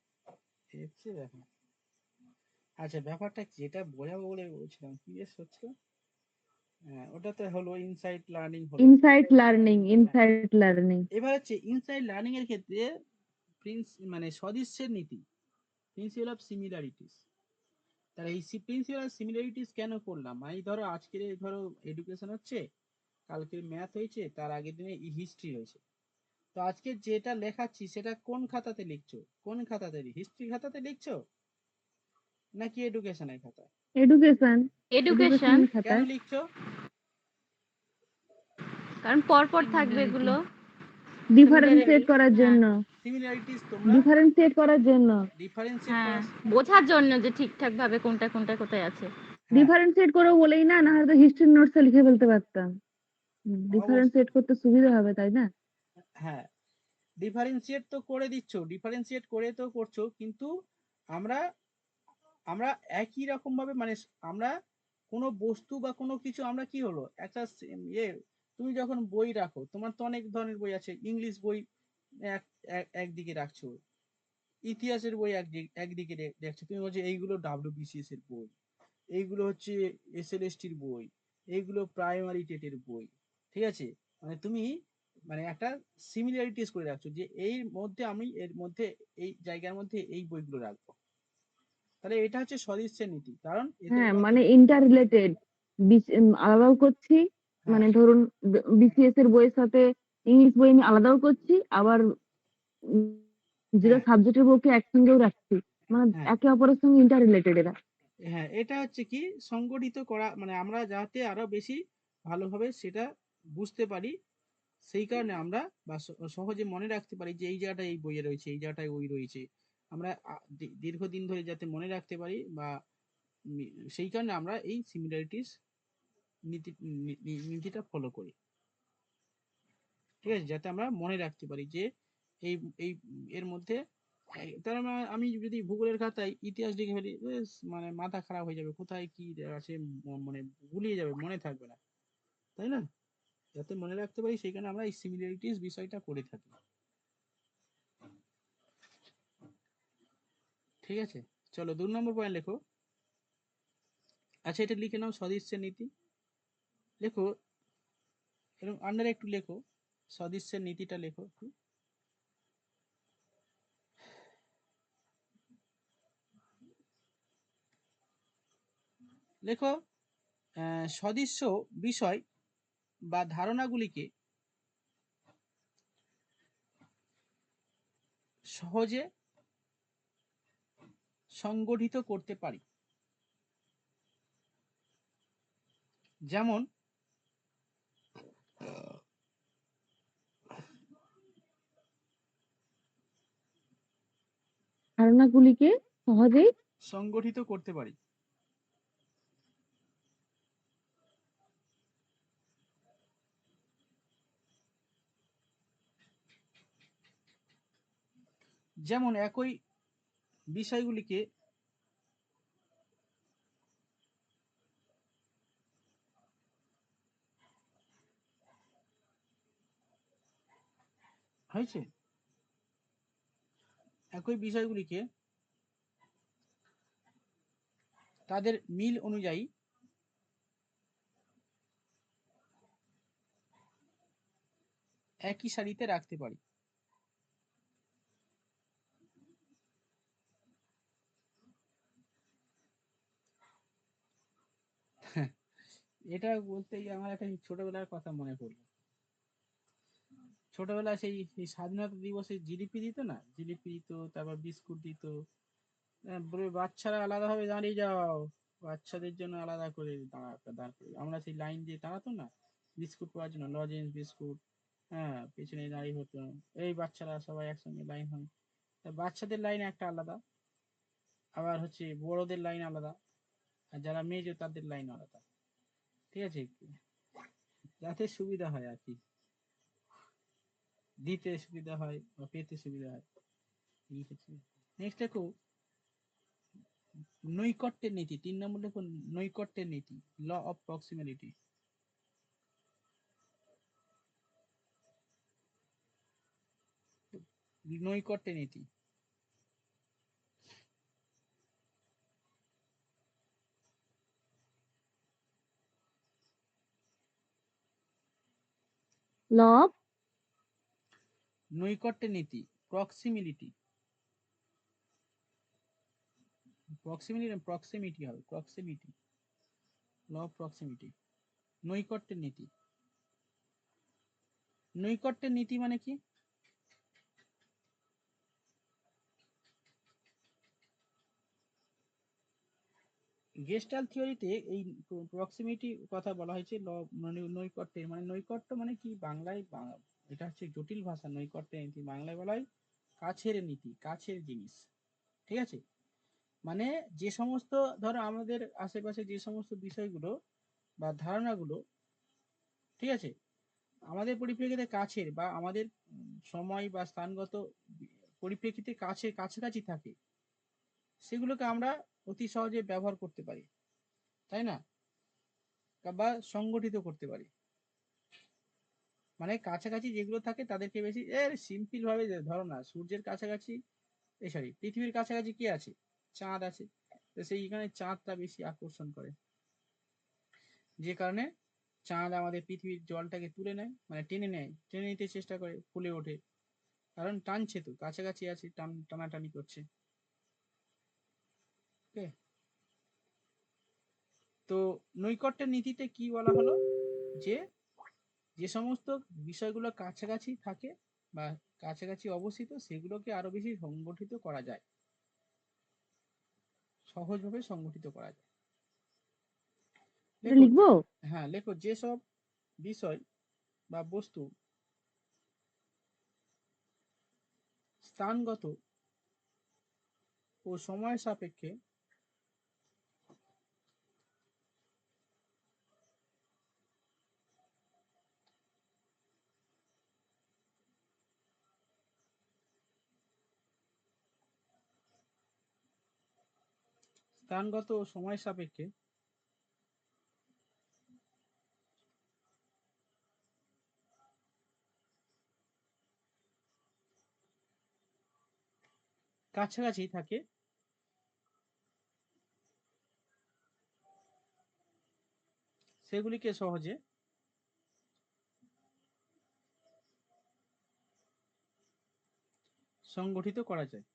S1: এই হচ্ছে ব্যাপার। আচ্ছা, ব্যাপারটা যেটা বোঝাবো বলে বলছিলাম, কি বেশ হচ্ছে, হ্যাঁ ওটা তো হলো ইনসাইট লার্নিং হলো।
S4: ইনসাইট লার্নিং,
S1: হ্যাঁ,
S4: ইনসাইট লার্নিং।
S1: এবার হচ্ছে ইনসাইট লার্নিং এর ক্ষেত্রে মানে সদৃশ্যের নীতি, প্রিন্সিপাল অফ সিমিলারিটিস। তাহলে এই প্রিন্সিপাল অফ সিমিলারিটিস কেন করলাম, মানে ধরো আজকের ধরো এডুকেশন হচ্ছে, কালকের ম্যাথ হয়েছে, তার আগের দিনে হিস্ট্রি হয়েছে। তো আজকে যেটা লেখাচ্ছি সেটা কোন খাতাতে লিখছো, কোন খাতাতে, হিস্ট্রি খাতাতে লিখছো নাকি এডুকেশনের খাতায়?
S4: Education,
S2: education.
S4: এডুকেশনের
S1: কেন
S4: খাতায়।
S1: লিখছো?
S2: কারণ পর পর থাকবে এগুলো।
S4: ডিফারেন্সিয়েট করার
S2: হ্যাঁ,
S4: জন্য,
S1: সিমিলারিটিস তোমরা
S4: ডিফারেন্সিয়েট করার জন্য।
S1: ডিফারেন্সিয়েট
S2: হ্যাঁ,
S1: করা।
S2: বোঝার জন্য যে ঠিকঠাক ভাবে কোনটা কোনটা কোথায় আছে।
S1: হ্যাঁ,
S4: ডিফারেন্সিয়েট করে বলেই না, না হয়তো হিস্ট্রি নোটসে লিখে ফেলতে পারতাম।
S1: অবশ্যই।
S4: ডিফারেন্সিয়েট করতে সুবিধা হবে, তাই না?
S1: হ্যাঁ, ডিফারেন্সিয়েট তো করে দিচ্ছ, ডিফারেন্সিয়েট করে তো করছো, কিন্তু আমরা আমরা একই রকম ভাবে মানে আমরা কোনো বস্তু বা কোনো কিছু আমরা কি হলো একটা ইয়ে, তুমি যখন বই রাখো তোমার তো অনেক ধরনের বই আছে, ইংলিশ বই একদিকে রাখছো, ইতিহাসের বই একদিকে রাখছো, তুমি বলছো এইগুলো ডাব্লিউবিসিএস এর বই, এইগুলো হচ্ছে এসএলএসটির বই, এইগুলো প্রাইমারি টেটের বই, ঠিক আছে? মানে তুমি মানে একটা সিমিলারিটিস করে রাখছো যে এর মধ্যে আমি এর মধ্যে এই জায়গার মধ্যে এই বইগুলো রাখবো। তাহলে এটা হচ্ছে সদিচ্ছের নীতি, কারণ এদের
S4: হ্যাঁ,
S1: মধ্যে
S4: মানে ইন্টার রিলেটেড আলাদাও করছি।
S1: হ্যাঁ
S4: মানে ধরুন বিসিএস এর বইয়ের সাথে ইংলিশ বই আমি আলাদাও করছি, আবার উম যেটা
S1: হ্যাঁ
S4: সাবজেক্টের বইকে একসঙ্গেও রাখছি। মানে
S1: হ্যাঁ
S4: একে অপরের সঙ্গে ইন্টার রিলেটেড এরা।
S1: হ্যাঁ, এটা হচ্ছে কি সংগঠিত করা, মানে আমরা যাতে আরো বেশি ভালোভাবে সেটা বুঝতে পারি, সেই কারণে আমরা বা সহজে মনে রাখতে পারি যে এই জায়গাটায় এই বইয়ে রয়েছে, এই জায়গাটায় ওই রয়েছে, আমরা দীর্ঘদিন ধরে যাতে মনে রাখতে পারি বা সেই কারণে আমরা এই সিমিলারিটিস নীতিটা ফলো করি, ঠিক আছে? যাতে আমরা মনে রাখতে পারি যে এই এই এর মধ্যে তার মানে আমি যদি ভূগোলের খাতায় ইতিহাস লিখে ফেলি মানে মাথা খারাপ হয়ে যাবে, কোথায় কি আছে মানে গুলিয়ে যাবে, মনে থাকবে না, তাই না? যাতে মনে রাখতে পারি সেই কারণে আমরা এই সিমিলারিটিস বিষয়টা করে থাকি, ঠিক আছে? চলো 2 নম্বর পয়েন্ট লেখো। আচ্ছা, এটা লিখে নাও, সদিচ্ছের নীতি লেখো, এরকম আন্ডারে একটু লেখো, সদিচ্ছের নীতিটা লেখো একটু। লেখো সদিচ্ছ বিষয় বা ধারণাগুলিকে সহজে সংগঠিত করতে পারি, যেমন
S4: ধারণাগুলিকে সহজেই
S1: সংগঠিত করতে পারি, যেমন একই বিষয়গুলিকে হয়েছে, একই বিষয়গুলিকে তাদের মিল অনুযায়ী একই সারিতে রাখতে পারি। এটা বলতেই আমার একটা ছোটবেলার কথা মনে পড়লো। ছোটবেলায় সেই সেই স্বাধীনতা দিবসে জিলিপি দিত না, জিলিপি দিত, তারপর বিস্কুট দিত, বলে বাচ্চারা আলাদা ভাবে দাঁড়িয়ে যাও, বাচ্চাদের জন্য আলাদা করে দাঁড় করে আমরা সেই লাইন দিয়ে দাঁড়াতো না বিস্কুট পাওয়ার জন্য, লজেন্স বিস্কুট, হ্যাঁ পেছনে দাঁড়িয়ে হতো, এই বাচ্চারা সবাই একসঙ্গে লাইন হয়। তা বাচ্চাদের লাইন একটা আলাদা, আবার হচ্ছে বড়দের লাইন আলাদা, আর যারা মেজো তাদের লাইন আলাদা, ঠিক আছে? যাতে সুবিধা হয় আর কি, দিতে সুবিধা হয় বা পেতে সুবিধা হয়। নেক্সট দেখো নৈকট্যের নীতি, 3 নম্বর দেখো নৈকট্যের নীতি, ল অফ প্রক্সিমিলিটি। নৈকট্যের নীতি,
S4: ল অফ
S1: নৈকট্যের নীতি, প্রক্সিমিলিটি, প্রক্সিমিলিটি প্রক্সিমিটি হবে, প্রক্সিমিটি, ল অফ প্রক্সিমিটি, নৈকট্যের নীতি। নৈকট্যের নীতি মানে কি? গেস্টাল থিওরিতে এই প্রক্সিমিটি কথা বলা হয়েছে, মানে নৈকট্যের মানে নৈকট্য মানে কি বাংলায়, এটা হচ্ছে জটিল ভাষা, নৈকট্যের নীতি বাংলায় বলা হয় কাছের নীতি, কাছের জিনিস, ঠিক আছে? মানে যে সমস্ত ধরো আমাদের আশেপাশে যে সমস্ত বিষয়গুলো বা ধারণাগুলো, ঠিক আছে, আমাদের পরিপ্রেক্ষিতে কাছের বা আমাদের সময় বা স্থানগত পরিপ্রেক্ষিতে কাছাকাছি থাকে, সেগুলোকে আমরা অতি সহজে ব্যবহার করতে পারি, তাই না? বা সংগঠিত করতে পারি। মানে কাছাকাছি যেগুলো থাকে তাদেরকে বেশি সিম্পল ভাবে ধরো না, সূর্যের কাছাকাছি, সরি, পৃথিবীর কাছাকাছি কি আছে? চাঁদ আছে। তো সেইখানে চাঁদটা বেশি আকর্ষণ করে, যে কারণে চাঁদ আমাদের পৃথিবীর জলটাকে তুলে নেয়, মানে টেনে নিতে চেষ্টা করে, ফুলে ওঠে, কারণ টানছে, তো কাছাকাছি আছে, টানাটানি করছে। ওকে, তো নৈকট্যের নীতিতে কি বলা হলো, যে যে সমস্ত বিষয়গুলো কাছাকাছি থাকে বা কাছাকাছি অবস্থিত, সেগুলোকে আরো বেশি সংগঠিত করা যায়, সহজভাবে সংগঠিত করা যায়।
S4: এটা
S1: লেখো,
S4: লিখবো?
S1: হ্যাঁ লেখো, যেসব বিষয় বা বস্তু স্থানগত ও সময় সাপেক্ষে স্থানগত ও সময় সাপেক্ষে কাছাকাছি থাকে, সেগুলিকে সহজে সংগঠিত করা যায়।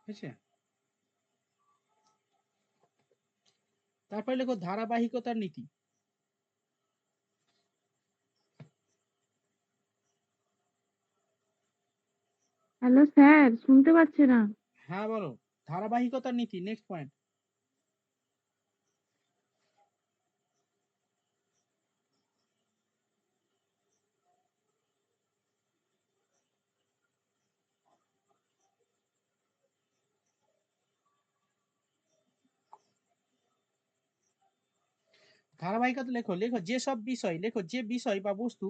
S1: ঠিক আছে, তারপরে লেখো ধারাবাহিকতার নীতি।
S4: হ্যালো স্যার, শুনতে পাচ্ছে না।
S1: হ্যাঁ বলো, ধারাবাহিকতার নীতি, নেক্সট পয়েন্ট। ধারাবাহিকতা লেখো, যেসব বিষয়, লেখো যে বিষয় বা বস্তু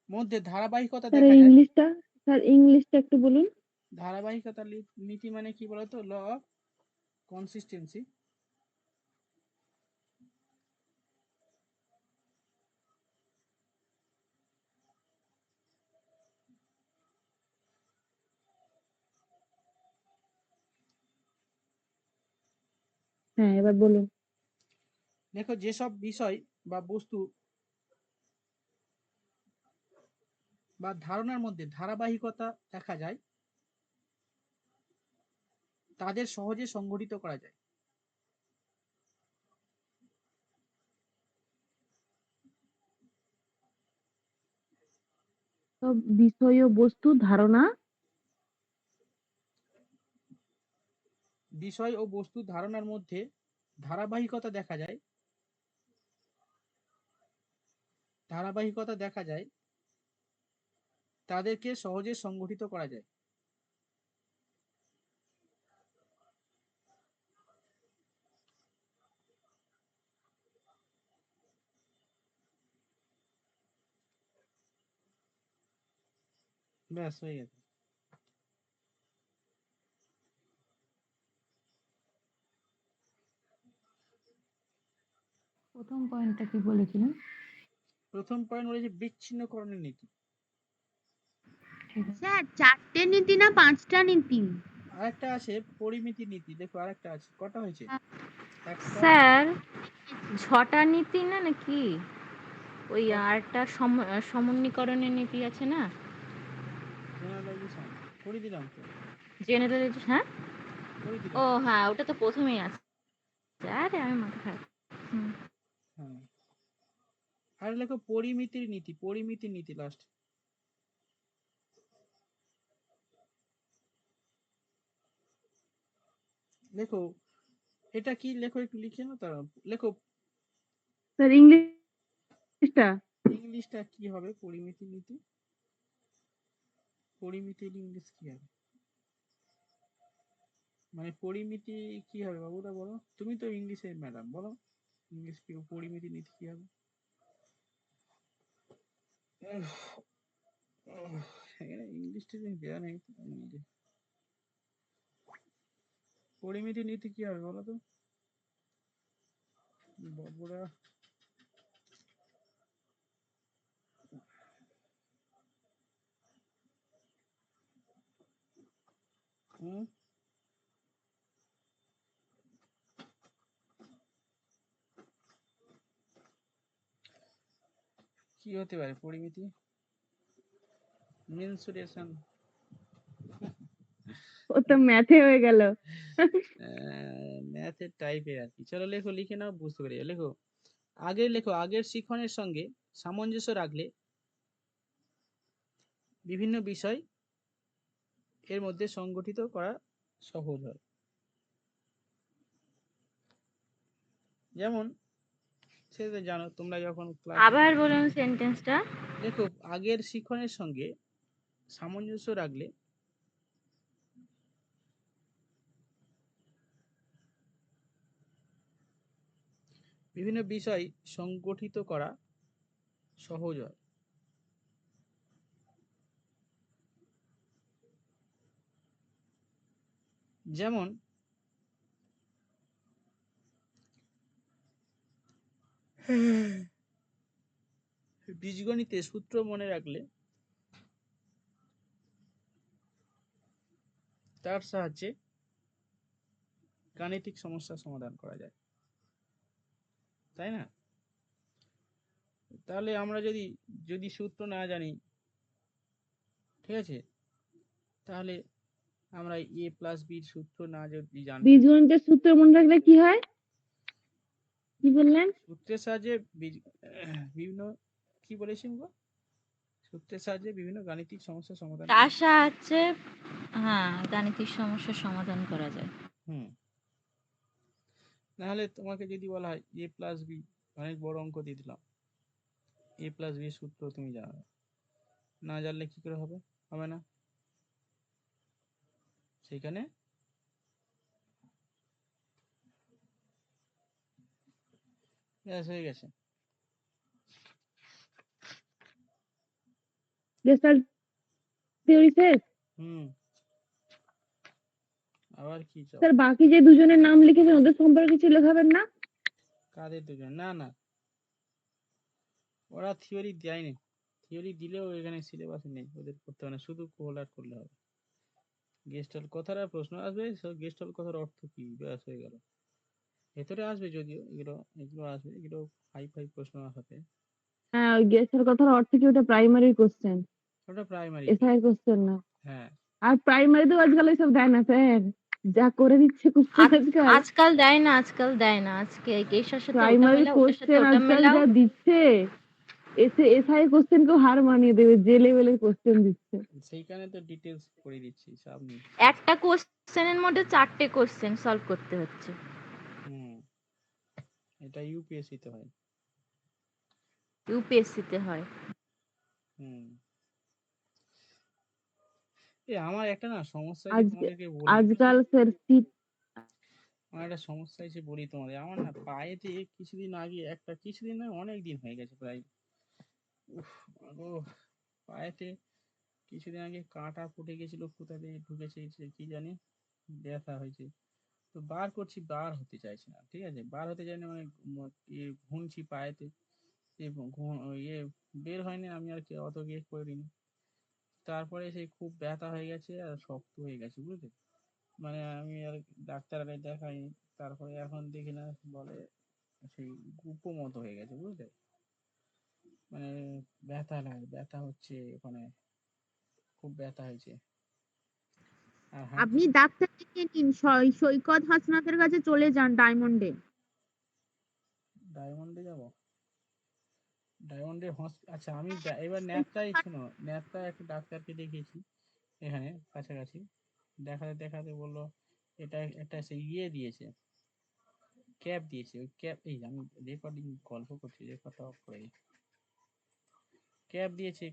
S1: মধ্যে ধারাবাহিকতা
S4: স্যার
S1: দেখা
S4: এই
S1: যায়।
S4: ইংলিশটা একটু বলুন।
S1: ধারাবাহিকতার নীতি মানে কি বলতো? Law of consistency.
S4: হ্যাঁ, এবার বলুন।
S1: দেখো, যেসব বিষয় বা বস্তু বা ধারণার মধ্যে ধারাবাহিকতা দেখা যায়, তাদের সহজে সংগঠিত করা যায়।
S4: সব বিষয় ও বস্তু ধারণা
S1: বিষয় ও বস্তু ধারণার মধ্যে ধারাবাহিকতা দেখা যায়, তাদেরকে সহজে সংগঠিত করা যায়। ব্যাস হয়ে গেছে।
S4: প্রথম পয়েন্টটা কি বলেছিলেন?
S1: প্রথম পয়েন্ট বলেছে বিচ্ছিন্নকরণের নীতি।
S2: স্যার 4টে নীতি না 5টা নীতি?
S1: আরেকটা আছে পরিমিতি নীতি, দেখো আরেকটা আছে, কটা হয়েছে? একটা,
S2: স্যার 6টা নীতি না নাকি? ওই
S1: কটা?
S2: আরেকটা সমন্বীকরণের নীতি আছে না?
S1: জেনারেলাইজেশন করে দিলাম তো,
S2: জেনারেল, হ্যাঁ?
S1: করে
S2: ও
S1: দিলাম।
S2: হ্যাঁ, ওটা তো প্রথমেই আছে। আরে আমি মাথা খারাপ। হুম।
S1: হ্যাঁ, আর লেখো পরিমিতির নীতি, পরিমিতির নীতি লাস্ট। লেখো এটা কি, লেখো একটু লিখে না তারা, লেখো
S4: স্যার ইংলিশটা
S1: ইংলিশটা কি হবে, পরিমিতির নীতি, পরিমিতির ইংলিশ কি হবে, মানে পরিমিতি কি হবে বাবুরা বলো, তুমি তো ইংলিশের ম্যাডাম, বলো ইংলিশ কি পরিমিতি নীতি কি হবে? উফ, উফ, এখানে ইংলিশটা যে দেওয়া নেই তো, পরিমিতি নীতি কি হবে বলো তো বাবুরা। হুম, কি হতে পারে পরিমিতি, মেনসুরেশন,
S4: ও তো ম্যাথে হয়ে গেল।
S1: ম্যাথের টাইপের আর কি। চলো লেখো, লিখে নাও, বুঝতে পেরে যাবে। লেখো আগের, লেখো আগের শিক্ষণের সঙ্গে সামঞ্জস্য রাখলে বিভিন্ন বিষয় এর মধ্যে সংগঠিত করা সহজ হয়। যেমন সেটা তো জানো তোমরা যখন ক্লাসে,
S2: আবার বলুন সেন্টেন্সটা।
S1: লেখো আগের শিক্ষণের সঙ্গে সামঞ্জস্য রাখলে বিভিন্ন বিষয় সংগঠিত করা সহজ হয়। যেমন বীজগণিতে সূত্র মনে রাখলে তার সাহায্যে গাণিতিক সমস্যার সমাধান করা যায়, তাই না? তাহলে আমরা যদি যদি সূত্র না জানি, ঠিক আছে, তাহলে আমরা এ প্লাস বির সূত্র না যদি জানতে,
S4: বীজগণিতের সূত্র মনে রাখলে কি হয়, কি বললেন?
S1: সূত্রের সাহায্যে বিভিন্ন, কি বলেছি গো, সূত্রের সাহায্যে বিভিন্ন গাণিতিক সমস্যার সমাধান
S2: তার
S1: করা।
S2: সাহায্যে হ্যাঁ গাণিতিক সমস্যার সমাধান করা যায়।
S1: হুম, নাহলে তোমাকে যদি বলা হয় এ প্লাস বি, অনেক বড় অঙ্ক দিয়ে দিলাম, এ প্লাস বি সূত্র তুমি জানো না, না জানলে কি করে হবে, হবে না। সেখানে ব্যাস হয়ে গেছে।
S4: গেস্টাল্ট থিওরি শেষ।
S1: হুম, আবার কি চাও?
S4: স্যার বাকি যে দুজনের নাম লিখেছেন ওদের সম্পর্কে কিছু লেখাবেন না?
S1: কাদের দুজন? না না, ওরা থিওরি দেয়নি, থিওরি দিলেও এখানে সিলেবাসে নেই, ওদের করতে হবে না, শুধু কোলার করলে হবে। গেস্টাল কথার আর প্রশ্ন আসবে, গেস্টাল কথার অর্থ কি, ব্যাস হয়ে গেল। ভেতরে আসবে যদিও, এগুলো এগুলো আসবে, এগুলো হাই ফাই প্রশ্ন আসাতে।
S4: হ্যাঁ, ওই গেস্টার কথার অর্থ কি, ওটা প্রাইমারি কোশ্চেন,
S1: ওটা প্রাইমারিতে।
S4: এসআই কোশ্চেন না।
S1: হ্যাঁ,
S4: আর প্রাইমারিতেও আজকাল এসব দেয় না স্যার, যা করে দিচ্ছে কোশ্চেন আজকাল।
S2: আজকাল দেয় না, আজকাল দেয় না। আজকে এটার সাথে ওটা
S4: প্রাইমারি
S2: মেলাও, ওটার সাথে
S4: কোশ্চেন
S2: ওটা
S4: আজকাল
S2: মেলাও।
S4: যা দিচ্ছে, এসে এসআই কোশ্চেন কেও হার মানিয়ে দেবে, যে লেভেলের কোশ্চেন দিচ্ছে।
S1: সেইখানে তো ডিটেলস করে দিচ্ছি সব নিয়ে।
S2: একটা কোশ্চেনের মধ্যে 4টে কোশ্চেন সলভ করতে হচ্ছে।
S1: হুম, এটা ইউপিএসসি তে হয়।
S2: ইউপিএসসি তে হয়।
S1: হুম, আমার একটা না সমস্যা আছে,
S4: আজকে
S1: তোমাদেরকে বলি বুঝলে।
S4: আজকাল স্যার সিট।
S1: আমার একটা সমস্যা আছে বলি তোমাদের, আমার না পায়েতে কিছুদিন আগে একটা, কিছুদিন না অনেক দিন হয়ে গেছে প্রায়, উফ, ও পায়েতে কিছুদিন আগে কাঁটা ফুটে গেছিল, কোথা দিয়ে ঢুকেছে কি জানি, ব্যথা হয়েছে। তো বার করছি, বার হতে চাইছে না, ঠিক আছে, বার হতে চাই না, মানে ঘুনছি পায়েতে, ইয়ে বের হয়নি, আমি আর কি অত গিয়ে করিনি। তারপরে সেই খুব ব্যথা হয়ে গেছে আর শক্ত হয়ে গেছে বুঝলে, মানে আমি আর ডাক্তার দেখাইনি। তারপরে এখন দেখি না, বলে সেই গুপো মতো হয়ে গেছে বুঝলে, মানে ব্যথা লাগে, ব্যথা হচ্ছে ওখানে, খুব ব্যথা হয়েছে। হ্যাঁ,
S4: আপনি ডাক্তার দেখিয়ে নিন, সৈকত হাসনাতের কাছে চলে যান ডায়মন্ডে।
S1: ডায়মন্ডে যাব। ডায়মন্ডে আচ্ছা আমি এবার ন্যাপটাই শোনো, ন্যাপটা একটা ডাক্তারকে দেখিয়েছি এখানে কাছাকাছি, দেখাতে দেখাতে বললো এটা একটা সে ইয়ে দিয়েছে, ক্যাপ দিয়েছে। ওই ক্যাপ, এই আমি রেকর্ডিং গল্প করছি, রেকর্ডটা অফ করে দিই। ক্যাপ দিয়েছে।